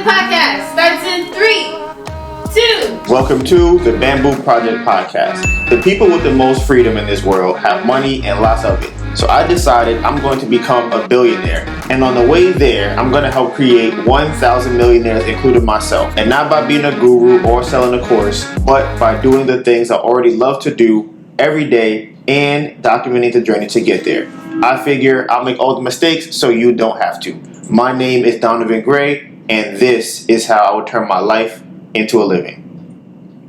Project Podcast starts in 3, 2. Welcome to the Bamboo Project Podcast. The people with the most freedom in this world have money and lots of it. So I decided I'm going to become a billionaire. And on the way there, I'm going to help create 1,000 millionaires, including myself. And not by being a guru or selling a course, but by doing the things I already love to do every day and documenting the journey to get there. I figure I'll make all the mistakes so you don't have to. My name is Donivan Gray, and this is how I would turn my life into a living.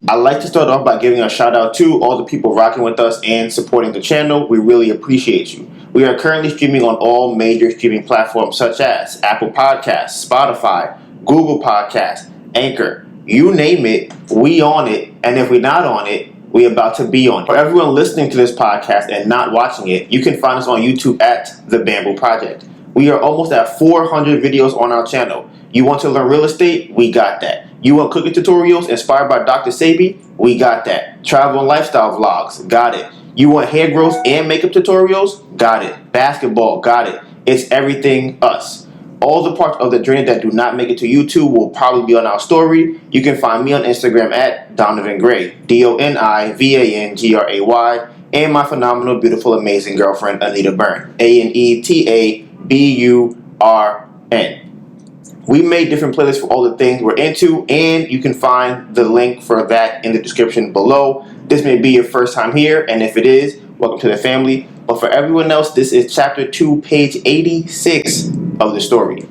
I'd like to start off by giving a shout out to all the people rocking with us and supporting the channel. We really appreciate you. We are currently streaming on all major streaming platforms such as Apple Podcasts, Spotify, Google Podcasts, Anchor. You name it, we on it. And if we're not on it, we're about to be on it. For everyone listening to this podcast and not watching it, you can find us on YouTube at The Bamboo Project. We are almost at 400 videos on our channel. You want to learn real estate? We got that. You want cooking tutorials inspired by Dr.Sebi? We got that. Travel and lifestyle vlogs? Got it. You want hair growth and makeup tutorials? Got it. Basketball? Got it. It's everything us. All the parts of the journey that do not make it to YouTube will probably be on our story. You can find me on Instagram at Donivan Gray, DONIVANGRAY, and my phenomenal, beautiful, amazing girlfriend, Anita Byrne, ANETABURN. We made different playlists for all the things we're into, and you can find the link for that in the description below. This may be your first time here, and if it is, welcome to the family. But for everyone else, this is chapter 2, page 86 of the story.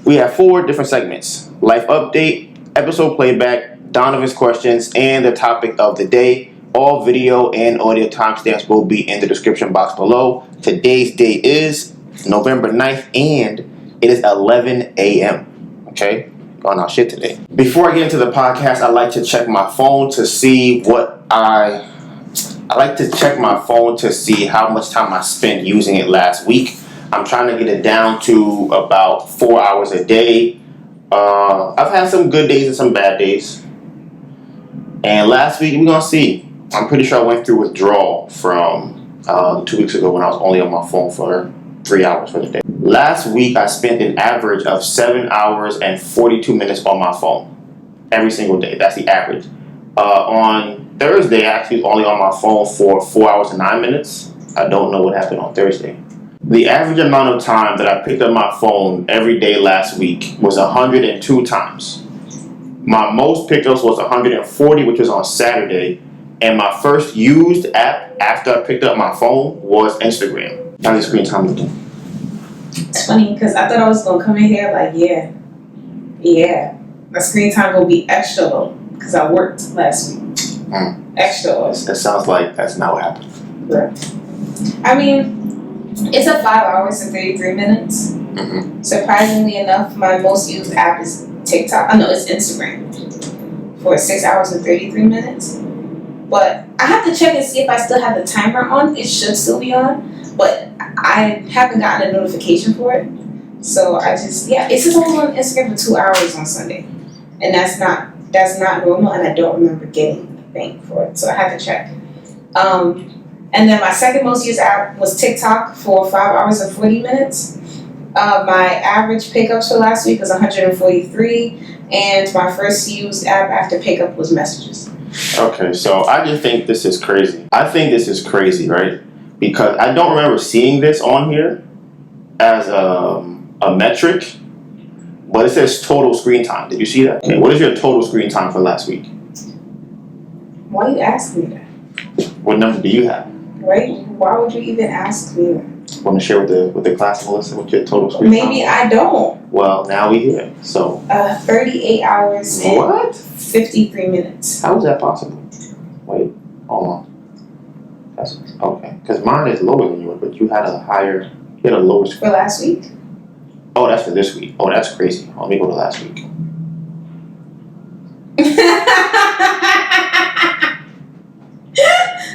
We have 4 different segments: life update, episode playback, Donovan's questions, and the topic of the day. All video and audio timestamps will be in the description box below. Today's date is November 9th, and it is 11 a.m. Okay? Going on shit today. Before I get into the podcast, I like to check my phone to see I like to check my phone to see how much time I spent using it last week. I'm trying to get it down to about 4 hours a day. I've had some good days and some bad days. And last week, we're going to see. I'm pretty sure I went through withdrawal from 2 weeks ago when I was only on my phone for 3 hours for the day. Last week, I spent an average of 7 hours and 42 minutes on my phone every single day. That's the average. On Thursday, I actually was only on my phone for 4 hours and 9 minutes. I don't know what happened on Thursday. The average amount of time that I picked up my phone every day last week was 102 times. My most pickups was 140, which was on Saturday. And my first used app after I picked up my phone was Instagram. How's the screen time looking? It's funny because I thought I was gonna come in here like, yeah, my screen time gonna be extra low because I worked last week. Extra low. That sounds like that's not what happened. Right. I mean, it's a 5 hours and 33 minutes. Mm-hmm. Surprisingly enough, my most used app is TikTok. It's Instagram for 6 hours and 33 minutes. But I have to check and see if I still have the timer on. It should still be on, but I haven't gotten a notification for it. So I just, it's just only on Instagram for 2 hours on Sunday. And that's not normal, and I don't remember getting a thing for it. So I had to check. And then my second most used app was TikTok for 5 hours and 40 minutes. My average pickups for last week was 143, and my first used app after pickup was Messages. Okay, so I just think this is crazy. I think this is crazy, right? Because I don't remember seeing this on here as a metric, but it says total screen time. Did you see that? Okay, what is your total screen time for last week? Why are you asking me that? What number do you have? Right? Why would you even ask me that? Want to share with the class, Melissa, what your total screen time? Maybe I don't. Well, now we hear. So 38 hours and what? 53 minutes. How is that possible? Wait, hold on. That's okay. Because mine is lower than yours, but you had a lower screen. For last week? Oh, that's for this week. Oh, that's crazy. Let me go to last week.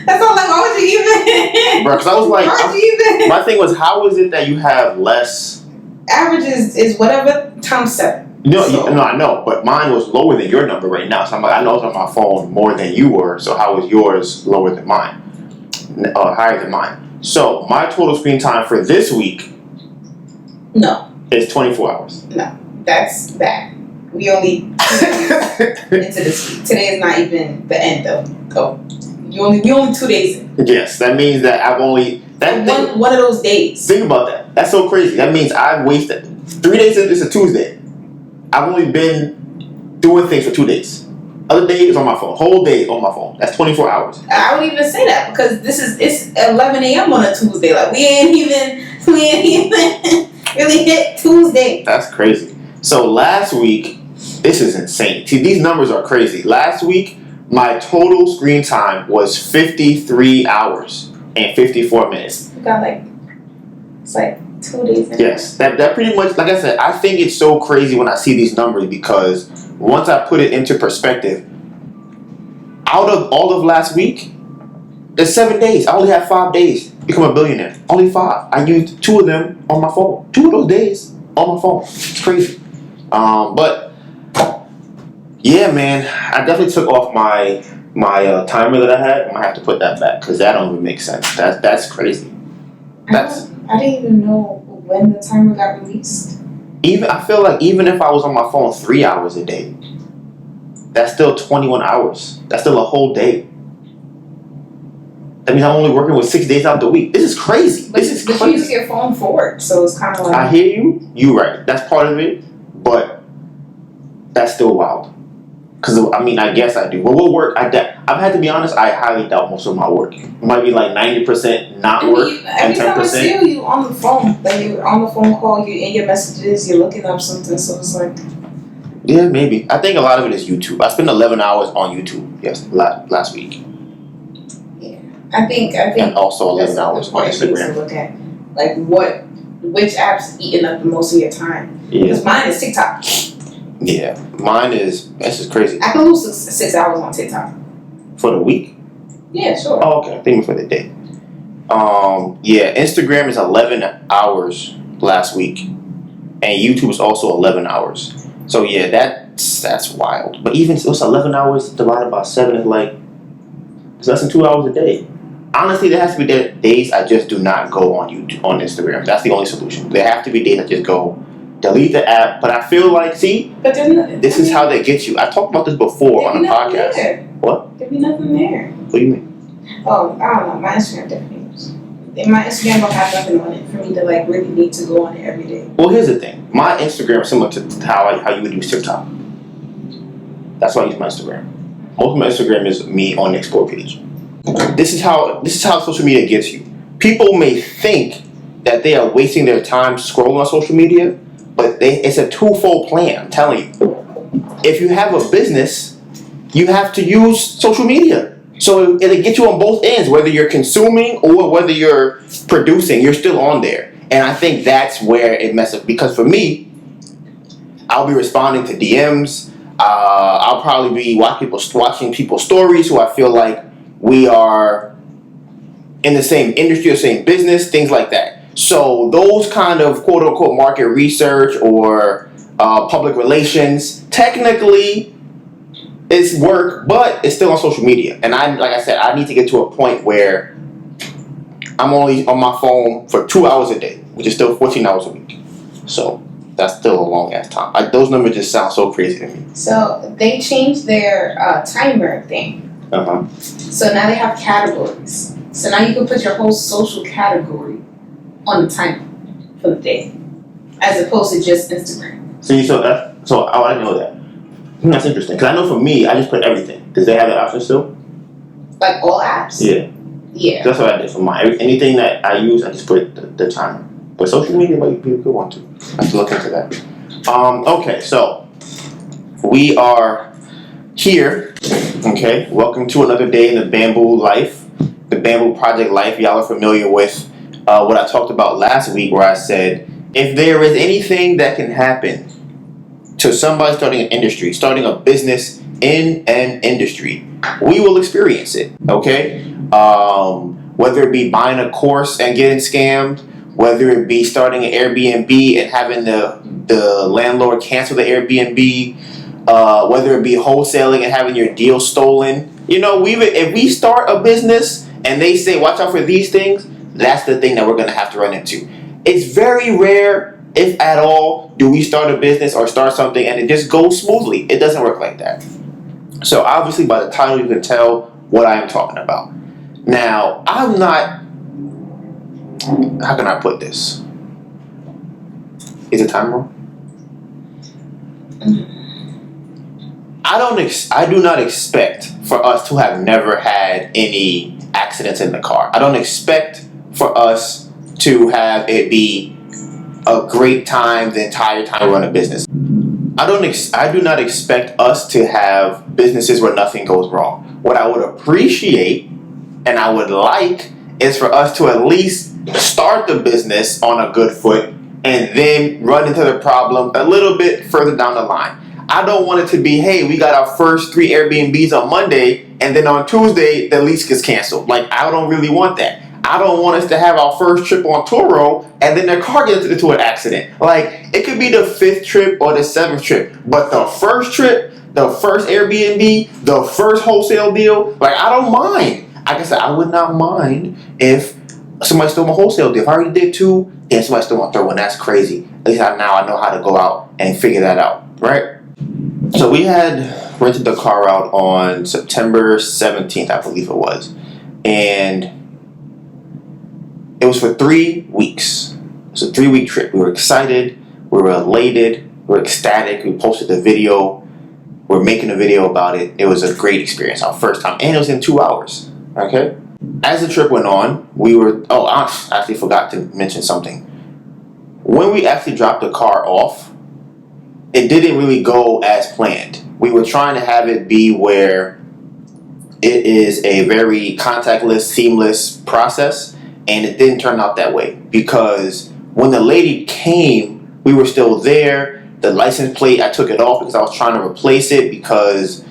That's all. Like, why would you even? Bro, because I was like, my thing was, how is it that you have less? Average is whatever times 7. No, I know, but mine was lower than your number right now. So I'm like, I know it's on my phone more than you were. So how is yours lower than mine? Higher than mine. So my total screen time for this week No. is 24 hours. No, that's bad. We only 2 days into this week. Today is not even the end though. We only 2 days in. Yes, that means that I've only one of those days. Think about that. That's so crazy. That means I've wasted 3 days. It's a Tuesday. I've only been doing things for 2 days. Other days on my phone. Whole day on my phone. That's 24 hours. I would even say that because it's 11 a.m. on a Tuesday. Like we ain't even really hit Tuesday. That's crazy. So last week, this is insane. See, these numbers are crazy. Last week, my total screen time was 53 hours and 54 minutes. We got it's like 2 days in. Yes, that pretty much, like I said, I think it's so crazy when I see these numbers because once I put it into perspective, out of all of last week, there's 7 days. I only have 5 days to become a billionaire. Only 5. I used 2 of them on my phone. 2 of those days on my phone. It's crazy. But yeah, man, I definitely took off my timer that I had. I'm gonna have to put that back because that don't even make sense. That's crazy. I didn't even know when the timer got released. I feel like even if I was on my phone 3 hours a day, that's still 21 hours. That's still a whole day. That means I'm only working with 6 days out the week. This is crazy. But you use your phone for work, so it's kind of like. I hear you. You right. That's part of it, but that's still wild. Because I guess I do. But what work? I've had to be honest. I highly doubt most of my work. It might be like 90% not work and 10%. Every time I see you on the phone, like you're on the phone call, you're in your messages, you're looking up something. So it's like. Yeah, maybe. I think a lot of it is YouTube. I spent 11 hours on YouTube last week. Yeah, I think. And also 11 hours on Instagram. To look at, like which app's eating up the most of your time? Yeah. Because mine is TikTok. Yeah, mine is. This is crazy. I can lose 6 hours on TikTok. For the week? Yeah, sure. Oh, okay. I think for the day. Yeah, Instagram is 11 hours last week, and YouTube is also 11 hours. So yeah, that's wild. But even so, it's 11 hours divided by 7 is like it's less than 2 hours a day. Honestly, there has to be days I just do not go on Instagram. That's the only solution. There have to be days I just go. Delete the app, but I feel like, this is how they get you. I talked about this before on the podcast. There. What? There'd be nothing there. What do you mean? Oh, I don't know. My Instagram definitely is. My Instagram don't have nothing on it for me to like really need to go on it every day. Well, here's the thing. My Instagram is similar to how you would use TikTok. That's why I use my Instagram. Most of my Instagram is me on the explore page. This is how social media gets you. People may think that they are wasting their time scrolling on social media. But it's a twofold plan, I'm telling you. If you have a business, you have to use social media. So it'll get you on both ends, whether you're consuming or whether you're producing, you're still on there. And I think that's where it messes up. Because for me, I'll be responding to DMs. I'll probably be watching people's stories who I feel like we are in the same industry or same business, things like that. So those kind of quote-unquote market research or public relations, technically it's work, but it's still on social media. And like I said, I need to get to a point where I'm only on my phone for 2 hours a day, which is still 14 hours a week. So that's still a long-ass time. Those numbers just sound so crazy to me. So they changed their timer thing. Uh-huh. So now they have categories. So now you can put your whole social category on the timer for the day, as opposed to just Instagram. I know that. That's interesting. Because I know for me, I just put everything. Does they have that option still? Like all apps? Yeah. Yeah. That's what I did for mine. Anything that I use, I just put the timer. But social media might be a good one too. I have to look into that. Okay, so we are here. Okay, welcome to another day in the Bamboo life, the Bamboo Project life. Y'all are familiar with what I talked about last week, where I said if there is anything that can happen to somebody starting an industry, starting a business in an industry, we will experience it. Okay, whether it be buying a course and getting scammed, whether it be starting an Airbnb and having the landlord cancel the Airbnb, whether it be wholesaling and having your deal stolen. If we start a business and they say watch out for these things, that's the thing that we're going to have to run into. It's very rare if at all, do we start a business or start something and it just goes smoothly. It doesn't work like that. So obviously by the title you can tell what I am talking about. Now, I'm not, how can I put this? Is it time wrong? I do not expect for us to have never had any accidents in the car. I don't expect for us to have it be a great time the entire time we run a business. I do not expect us to have businesses where nothing goes wrong. What I would appreciate and I would like is for us to at least start the business on a good foot and then run into the problem a little bit further down the line. I don't want it to be, hey, we got our first 3 Airbnbs on Monday and then on Tuesday the lease gets canceled. Like, I don't really want that. I don't want us to have our first trip on Turo and then their car gets into an accident. Like, it could be the 5th trip or the 7th trip, but the first trip, the first Airbnb, the first wholesale deal, like, I don't mind. Like I said, I would not mind if somebody stole my wholesale deal. If I already did 2, then somebody stole my 3rd one. That's crazy. At least now I know how to go out and figure that out, right? So we had rented the car out on September 17th, I believe it was. And it was for 3 weeks. It was a 3-week trip. We were excited. We were elated. We were ecstatic. We posted the video. We're making a video about it. It was a great experience. Our first time. And it was in 2 hours. Okay? As the trip went on, we were... Oh, I actually forgot to mention something. When we actually dropped the car off, it didn't really go as planned. We were trying to have it be where it is a very contactless, seamless process, and it didn't turn out that way because when the lady came, we were still there. The license plate, I took it off because I was trying to replace it because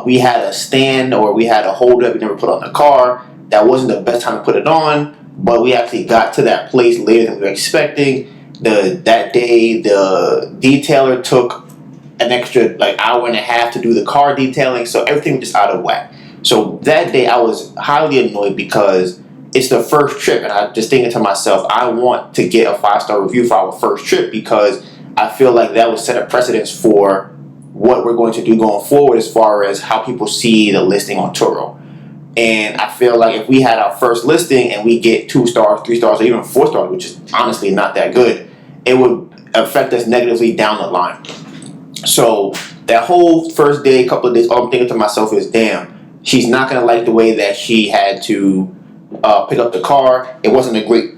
we had a stand or we had a holder we never put on the car. That wasn't the best time to put it on, but we actually got to that place later than we were expecting. That day, the detailer took an extra hour and a half to do the car detailing, so everything was just out of whack. So that day, I was highly annoyed because it's the first trip, and I just thinking to myself, I want to get a 5-star review for our first trip because I feel like that will set a precedence for what we're going to do going forward as far as how people see the listing on Turo. And I feel like if we had our first listing and we get 2 stars, 3 stars, or even 4 stars, which is honestly not that good, it would affect us negatively down the line. So that whole first day, couple of days, all I'm thinking to myself is, damn, she's not going to like the way that she had to pick up the car. It wasn't a great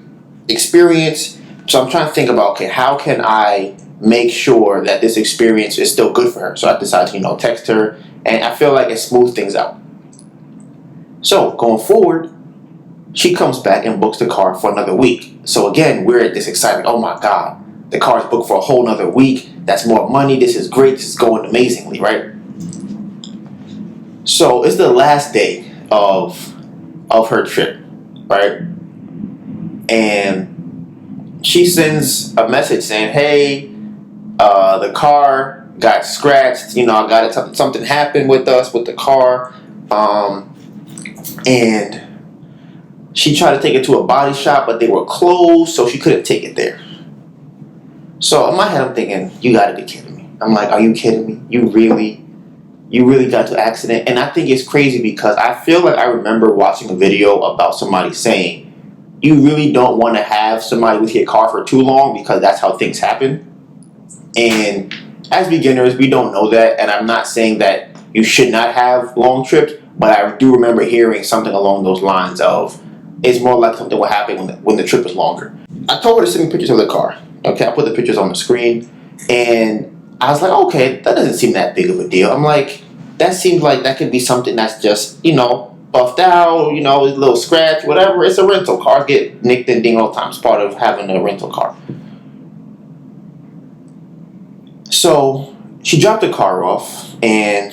experience. So I'm trying to think about, okay, how can I make sure that this experience is still good for her? So I decided to, text her, and I feel like it smoothed things out. So going forward, she comes back and books the car for another week. So again, we're at this excitement. Oh my God, the car's booked for a whole nother week. That's more money. This is great. This is going amazingly, right? So it's the last day of her trip, right? And she sends a message saying, hey, the car got scratched. I got it. Something happened with us with the car. And she tried to take it to a body shop, but they were closed, so she couldn't take it there. So in my head, I'm thinking, you gotta be kidding me. I'm like, are you kidding me? You really got to an accident? And I think it's crazy because I feel like I remember watching a video about somebody saying, you really don't want to have somebody with your car for too long because that's how things happen. And as beginners, we don't know that. And I'm not saying that you should not have long trips, but I do remember hearing something along those lines of, it's more like something will happen when the trip is longer. I told her to send me pictures of the car. Okay, I put the pictures on the screen, and I was like, okay, that doesn't seem that big of a deal. I'm like, that seems like that could be something that's just, buffed out, a little scratch, whatever. It's a rental. Cars get nicked and dinged all the time. It's part of having a rental car. So she dropped the car off, and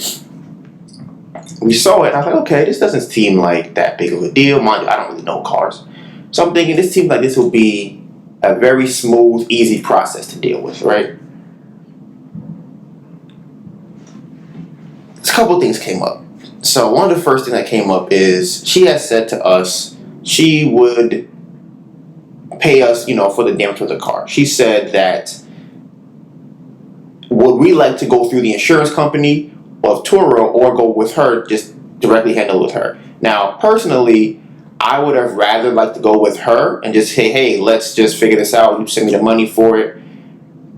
we saw it, and I was like, okay, this doesn't seem like that big of a deal. Mind you, I don't really know cars. So I'm thinking, this seems like this will be a very smooth, easy process to deal with, right? A couple things came up. So one of the first things that came up is she had said to us she would pay us, for the damage of the car. She said that would we like to go through the insurance company of Turo or go with her, just directly handle with her. Now, personally, I would have rather liked to go with her and just say, hey, let's just figure this out. You send me the money for it.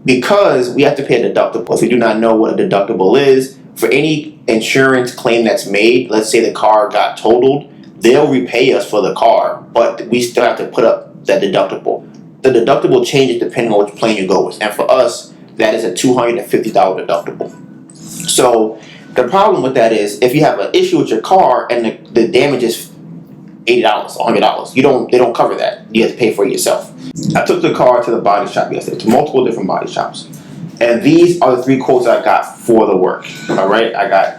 Because we have to pay a deductible. If you do not know what a deductible is, for any insurance claim that's made, let's say the car got totaled, they'll repay us for the car, but we still have to put up that deductible. The deductible changes depending on which plan you go with. And for us, that is a $250 deductible. So the problem with that is if you have an issue with your car and the damage is $80, $100, they don't cover that. You have to pay for it yourself. I took the car to the body shop yesterday, to multiple different body shops. And these are the 3 quotes I got for the work. All right, I got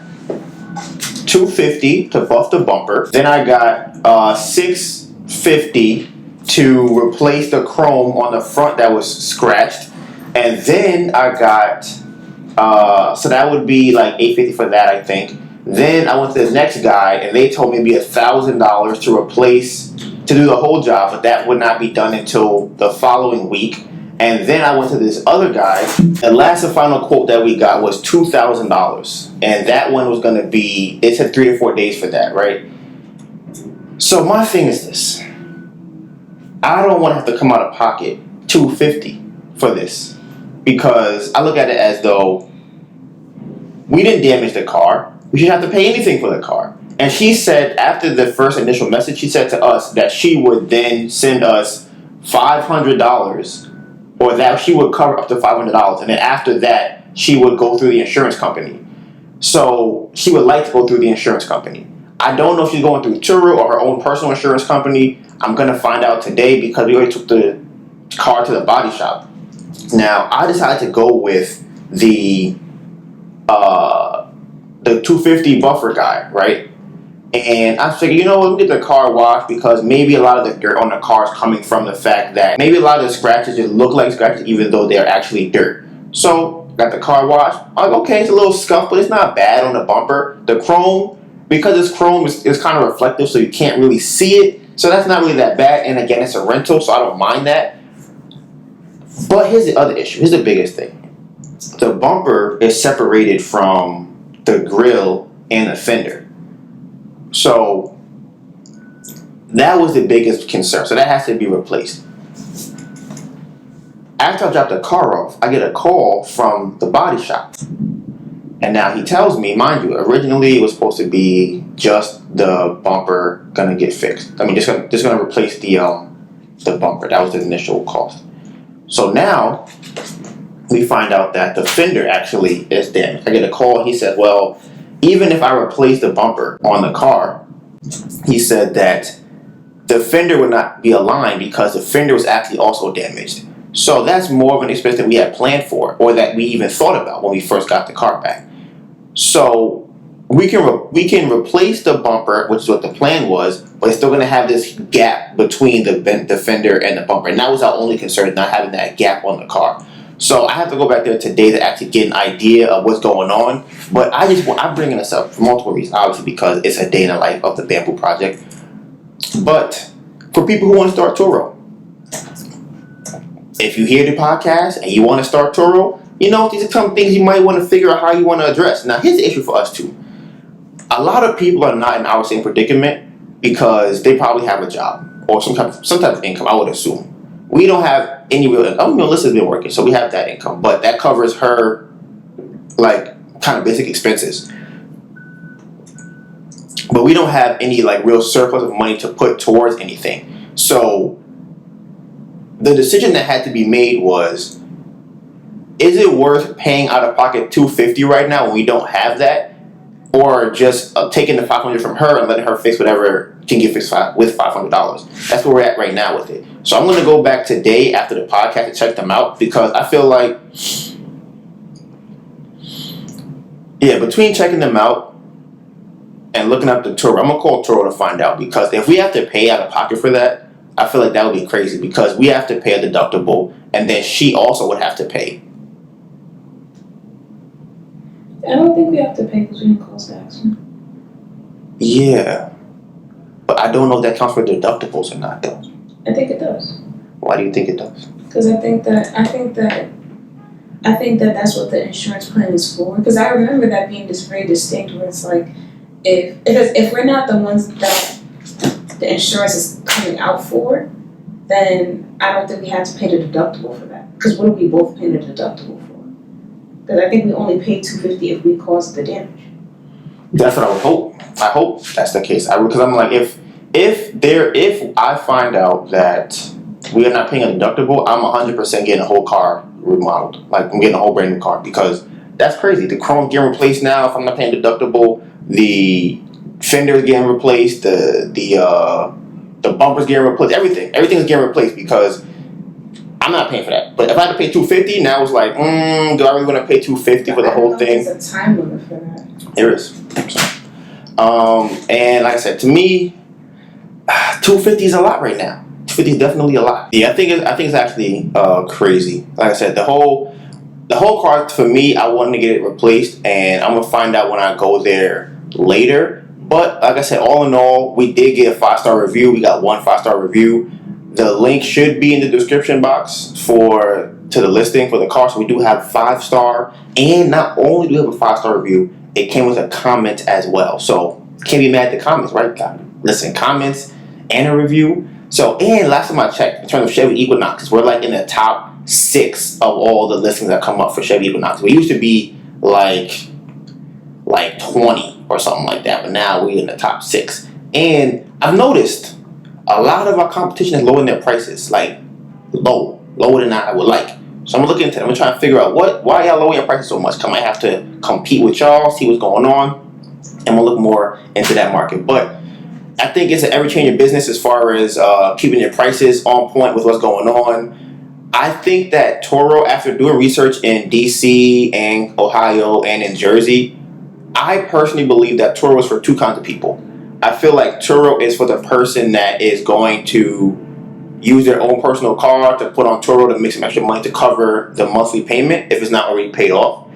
$250 to buff the bumper. Then I got $650 to replace the chrome on the front that was scratched. And then I got, so that would be like $850 for that, I think. Then I went to the next guy, and they told me it'd be $1,000 to replace, to do the whole job, but that would not be done until the following week. And then I went to this other guy. The last and final quote that we got was $2,000, and that one was going to be, it said 3 to 4 days for that, right? So my thing is this: I don't want to have to come out of pocket $250 for this, because I look at it as though we didn't damage the car. We shouldn't have to pay anything for the car. And she said, after the first initial message, she said to us that she would then send us $500, or that she would cover up to $500. And then after that, she would go through the insurance company. So she would like to go through the insurance company. I don't know if she's going through Turo or her own personal insurance company. I'm going to find out today because we already took the car to the body shop. Now, I decided to go with the $250 buffer guy, right? And I figured, let me get the car washed, because maybe a lot of the dirt on the car is coming from the fact that maybe a lot of the scratches just look like scratches even though they're actually dirt. So, got the car washed. I'm like, okay, it's a little scuff, but it's not bad on the bumper. The chrome, because it's chrome, is kind of reflective, so you can't really see it. So that's not really that bad. And again, it's a rental, so I don't mind that. But here's the other issue. Here's the biggest thing. The bumper is separated from the grill and the fender. So that was the biggest concern. So that has to be replaced. After I drop the car off, I get a call from the body shop. And now he tells me, mind you, originally it was supposed to be just the bumper gonna get fixed. I mean, just gonna replace the bumper. That was the initial cost. So now we find out that the fender actually is damaged. I get a call. He said, well, even if I replace the bumper on the car, he said that the fender would not be aligned because the fender was actually also damaged. So that's more of an expense that we had planned for, or that we even thought about when we first got the car back. So we can replace the bumper, which is what the plan was, but it's still going to have this gap between the fender and the bumper. And that was our only concern, not having that gap on the car. So I have to go back there today to actually get an idea of what's going on. But I'm bringing this up for multiple reasons. Obviously, because it's a day in the life of the Bamboo Project. But for people who want to start Turo, if you hear the podcast and you want to start Turo, these are some things you might want to figure out how you want to address. Now, here's the issue for us too. A lot of people are not in our same predicament because they probably have a job or some type of income, I would assume. We don't have any real income. Melissa's been working, so we have that income. But that covers her, kind of basic expenses. But we don't have any, real surplus of money to put towards anything. So the decision that had to be made was, is it worth paying out of pocket $250 right now when we don't have that? Or just taking the $500 from her and letting her fix whatever can get fixed with $500. That's where we're at right now with it. So I'm going to go back today after the podcast to check them out, because I feel like, between checking them out and looking up the Turo, I'm going to call Turo to find out, because if we have to pay out of pocket for that, I feel like that would be crazy, because we have to pay a deductible and then she also would have to pay. I don't think we have to pay because we didn't cause the accident. Yeah. But I don't know if that counts for deductibles or not, though. I think it does. Why do you think it does? Because I think that that's what the insurance plan is for. Because I remember that being just very distinct, where it's like, if we're not the ones that the insurance is coming out for, then I don't think we have to pay the deductible for that. Because what are we both paying the deductible for? Because I think we only pay $250 if we cause the damage. That's what I would hope. I hope that's the case. Because I'm like, if I find out that we are not paying a deductible, I'm 100% getting a whole car remodeled. Like, I'm getting a whole brand new car, because that's crazy. The chrome's getting replaced now. If I'm not paying deductible, the fender's getting replaced. The bumper's getting replaced. Everything's getting replaced, because I'm not paying for that. But if I had to pay $250, now it's like, do I really want to pay $250 for the whole thing? There's a time limit for that. There is. And like I said, to me, $250 is a lot right now. $250 is definitely a lot. Yeah, I think it's actually crazy. Like I said, the whole car, for me, I wanted to get it replaced, and I'm gonna find out when I go there later. But like I said, all in all, we did get a 5-star review. We got 1 5-star review. The link should be in the description box to the listing for the car. So we do have 5-star, and not only do we have a 5-star review, it came with a comment as well. So can't be mad at the comments, right? Listen, comments and a review. So, and last time I checked, in terms of Chevy Equinox, we're like in the top 6 of all the listings that come up for Chevy Equinox. We used to be like 20 or something like that, but now we're in the top 6. And I've noticed a lot of our competition is lowering their prices, like lower than I would like. So I'm gonna look into it. I'm gonna try and figure out why y'all lowering your prices so much. I might have to compete with y'all, see what's going on, and we'll look more into that market. But I think it's an ever-changing business as far as keeping your prices on point with what's going on. I think that Turo, after doing research in DC and Ohio and in Jersey, I personally believe that Turo is for 2 kinds of people. I feel like Turo is for the person that is going to use their own personal car to put on Turo to make some extra money to cover the monthly payment if it's not already paid off.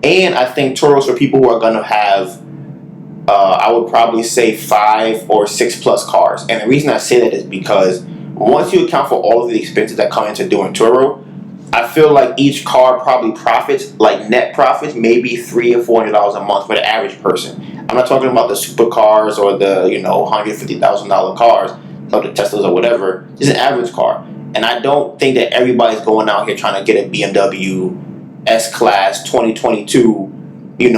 And I think Turo is for people who are going to have, I would probably say 5 or 6 plus cars. And the reason I say that is because once you account for all of the expenses that come into doing Turo, I feel like each car probably profits, like net profits, maybe $300 or $400 a month for the average person. I'm not talking about the supercars or the $150,000 cars or the Teslas or whatever. It's an average car, and I don't think that everybody's going out here trying to get a BMW S-Class 2022,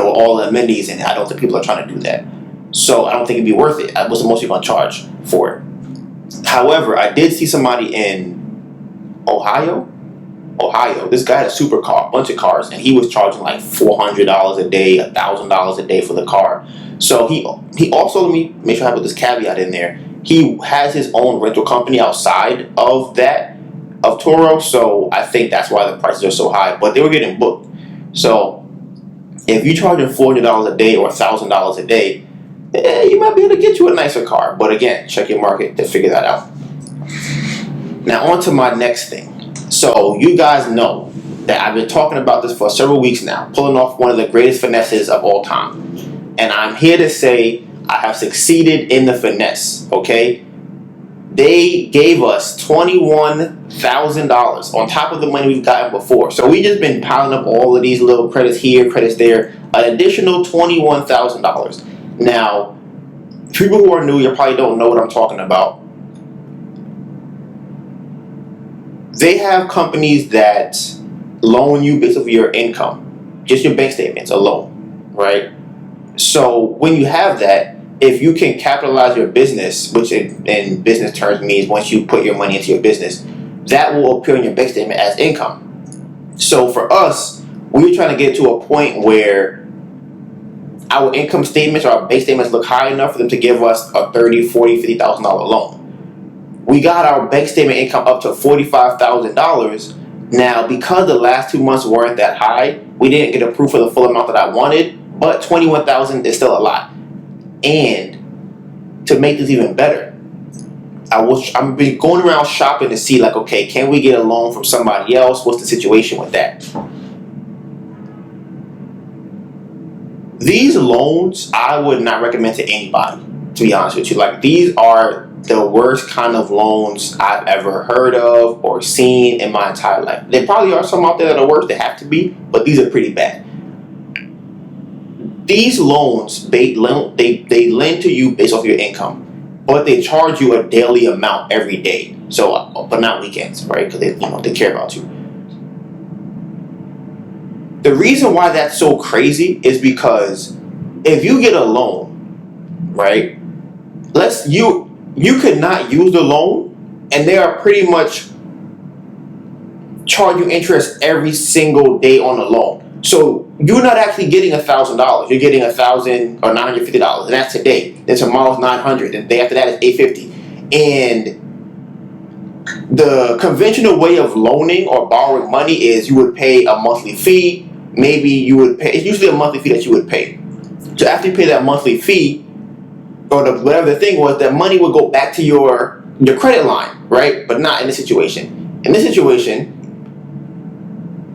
all the amenities in it. I don't think people are trying to do that. So I don't think it'd be worth it. What's the most you're going to charge for it? However, I did see somebody in Ohio. This guy had a supercar, a bunch of cars, and he was charging like $400 a day, $1,000 a day for the car. So he also, let me make sure I put this caveat in there, he has his own rental company outside of Turo, so I think that's why the prices are so high, but they were getting booked. So if you're charging $400 a day or $1,000 a day, you might be able to get you a nicer car. But again, check your market to figure that out. Now on to my next thing. So you guys know that I've been talking about this for several weeks now, pulling off one of the greatest finesses of all time. And I'm here to say I have succeeded in the finesse, okay? They gave us $21,000 on top of the money we've gotten before. So we just been piling up all of these little credits here, credits there, an additional $21,000. Now, people who are new, you probably don't know what I'm talking about. They have companies that loan you based off your income, just your bank statements alone, right? So when you have that, if you can capitalize your business, which in business terms means once you put your money into your business, that will appear in your bank statement as income. So for us, we were trying to get to a point where our income statements or our bank statements look high enough for them to give us a $30,000, $40,000, $50,000 loan. We got our bank statement income up to $45,000. Now, because the last 2 months weren't that high, we didn't get approved for the full amount that I wanted, but $21,000 is still a lot. And to make this even better, I've been going around shopping to see, like, okay, can we get a loan from somebody else? What's the situation with that? These loans, I would not recommend to anybody, to be honest with you. Like, these are the worst kind of loans I've ever heard of or seen in my entire life. There probably are some out there that are worse. They have to be, but these are pretty bad. These loans, they lend to you based off your income, but they charge you a daily amount every day. So, but not weekends, right? Because they care about you. The reason why that's so crazy is because if you get a loan, right? You could not use the loan, and they are pretty much charge you interest every single day on the loan. So you're not actually getting $1,000. You're getting $1,000 or $950, and that's today. Then tomorrow's $900, and the day after that is $850. And the conventional way of loaning or borrowing money is you would pay a monthly fee. Maybe you would pay. It's usually a monthly fee that you would pay. So after you pay that monthly fee, or whatever the thing was, that money would go back to your credit line, right? But not in this situation. In this situation,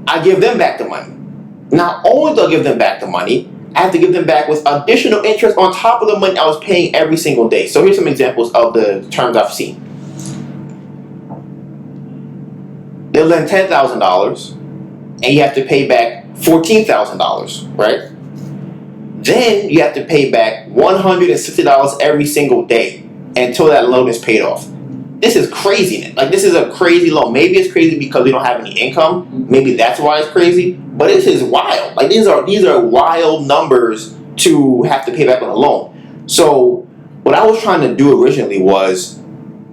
I give them back the money. Not only do I give them back the money, I have to give them back with additional interest on top of the money I was paying every single day. So here's some examples of the terms I've seen. They'll lend $10,000, and you have to pay back $14,000, right? Then you have to pay back $160 every single day until that loan is paid off. This is craziness. Like, this is a crazy loan. Maybe it's crazy because we don't have any income. Maybe that's why it's crazy. But this is wild. Like, these are wild numbers to have to pay back on a loan. So what I was trying to do originally was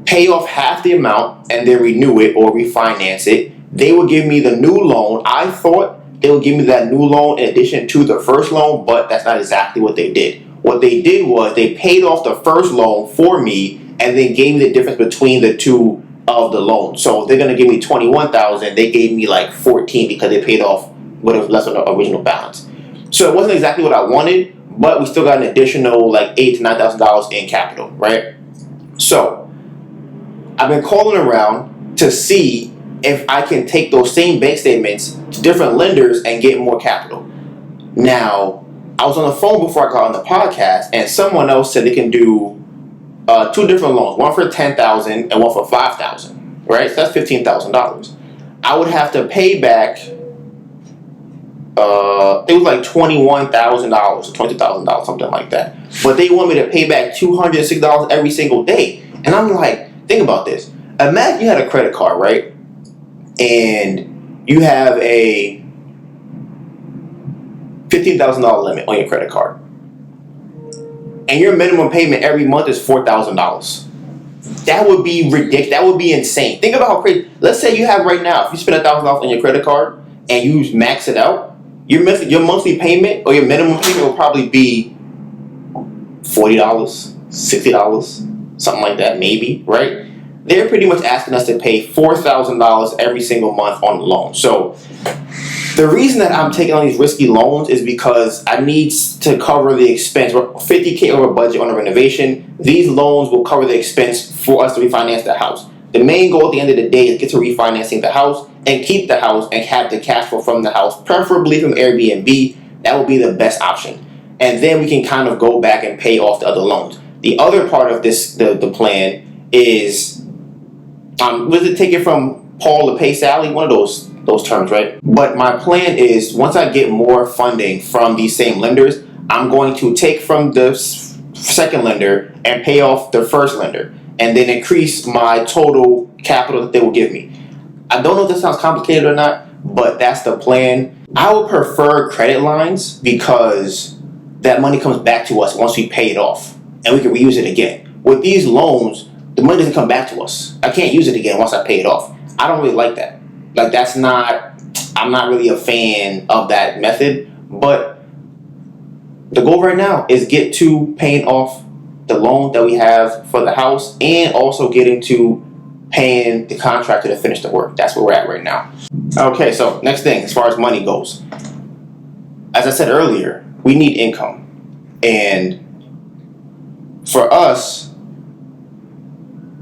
pay off half the amount and then renew it or refinance it. They would give me the new loan. I thought they would give me that new loan in addition to the first loan, but that's not exactly what they did. What they did was they paid off the first loan for me and then gave me the difference between the two of the loan. So if they're going to give me $21,000, they gave me like $14,000 because they paid off what was less than the original balance. So it wasn't exactly what I wanted, but we still got an additional like $8,000 to $9,000 in capital, right? So I've been calling around to see if I can take those same bank statements to different lenders and get more capital. Now, I was on the phone before I got on the podcast, and someone else said they can do two different loans, one for $10,000 and one for $5,000, right? So that's $15,000. I would have to pay back. It was like $21,000 or $20,000, something like that. But they want me to pay back $206 every single day, and I'm like, think about this. Imagine you had a credit card, right? And you have a $15,000 limit on your credit card, and your minimum payment every month is $4,000. That would be ridiculous. That would be insane. Think about how crazy. Let's say you have right now, if you spend $1,000 on your credit card and you max it out, your monthly payment or your minimum payment will probably be $40, $60, something like that, maybe, right? They're pretty much asking us to pay $4,000 every single month on the loan. So the reason that I'm taking on these risky loans is because I need to cover the expense. We're $50,000 over budget on a renovation. These loans will cover the expense for us to refinance the house. The main goal at the end of the day is get to refinancing the house and keep the house and have the cash flow from the house, preferably from Airbnb. That would be the best option. And then we can kind of go back and pay off the other loans. The other part of this, the plan is, was it take it from Paul to pay Sally? One of those terms, right? But my plan is, once I get more funding from these same lenders, I'm going to take from the second lender and pay off the first lender, and then increase my total capital that they will give me. I don't know if this sounds complicated or not, but that's the plan. I would prefer credit lines because that money comes back to us once we pay it off, and we can reuse it again. With these loans, the money doesn't come back to us. I can't use it again once I pay it off. I don't really like that. Like, I'm not really a fan of that method, but the goal right now is get to paying off the loan that we have for the house and also getting to paying the contractor to finish the work. That's where we're at right now. Okay, so next thing, as far as money goes. As I said earlier, we need income. And for us,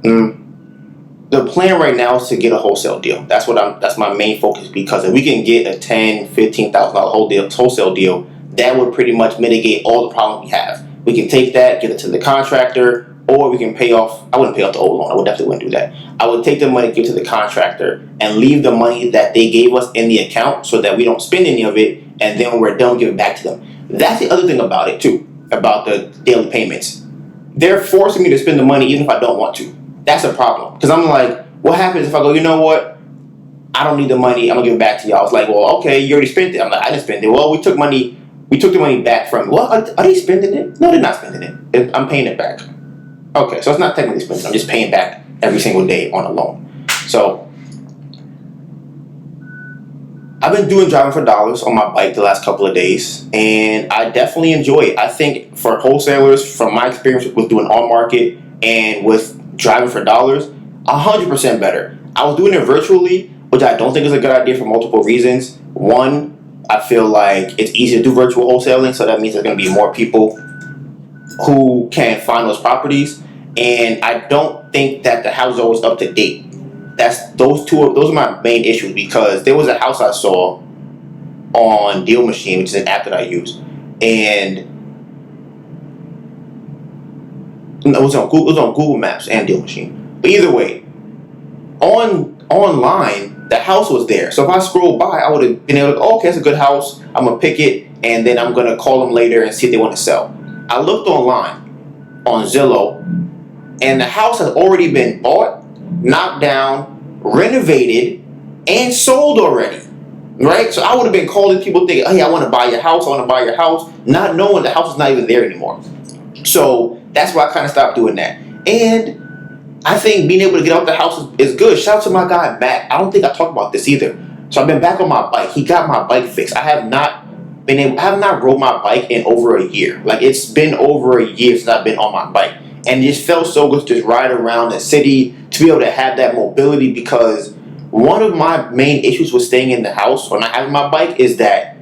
the plan right now is to get a wholesale deal. That's my main focus, because if we can get a $10,000, $15,000 wholesale deal, that would pretty much mitigate all the problems we have. We can take that, get it to the contractor, or we can pay off. I wouldn't pay off the old loan. I would definitely wouldn't do that. I would take the money, give it to the contractor, and leave the money that they gave us in the account so that we don't spend any of it, and then when we're done, give it back to them. That's the other thing about it too, about the daily payments. They're forcing me to spend the money even if I don't want to. That's a problem. Because I'm like, what happens if I go, you know what? I don't need the money. I'm going to give it back to y'all. It's like, well, okay, you already spent it. I'm like, I didn't spend it. Well, we took the money back from you. Well, are they spending it? No, they're not spending it. I'm paying it back. Okay, so it's not technically spending. I'm just paying back every single day on a loan. So I've been doing driving for dollars on my bike the last couple of days, and I definitely enjoy it. I think for wholesalers, from my experience with doing on market and with driving for dollars, 100% better. I was doing it virtually, which I don't think is a good idea for multiple reasons. One, I feel like it's easy to do virtual wholesaling, so that means there's going to be more people who can find those properties, and I don't think that the house is always up to date. Those are my main issues, because there was a house I saw on Deal Machine, which is an app that I use, and it was on Google Maps and Deal Machine. But either way, online the house was there. So if I scrolled by, I would have been able to, okay, that's a good house. I'm gonna pick it, and then I'm gonna call them later and see if they want to sell. I looked online on Zillow, and the house has already been bought, knocked down, renovated, and sold already. Right? So I would have been calling people thinking, hey, I want to buy your house, not knowing the house is not even there anymore. So that's why I kind of stopped doing that. And I think being able to get out the house is good. Shout out to my guy, Matt. I don't think I talked about this either. So I've been back on my bike. He got my bike fixed. I have not rode my bike in over a year. Like, it's been over a year since I've been on my bike. And it just felt so good to just ride around the city, to be able to have that mobility, because one of my main issues with staying in the house or not having my bike is that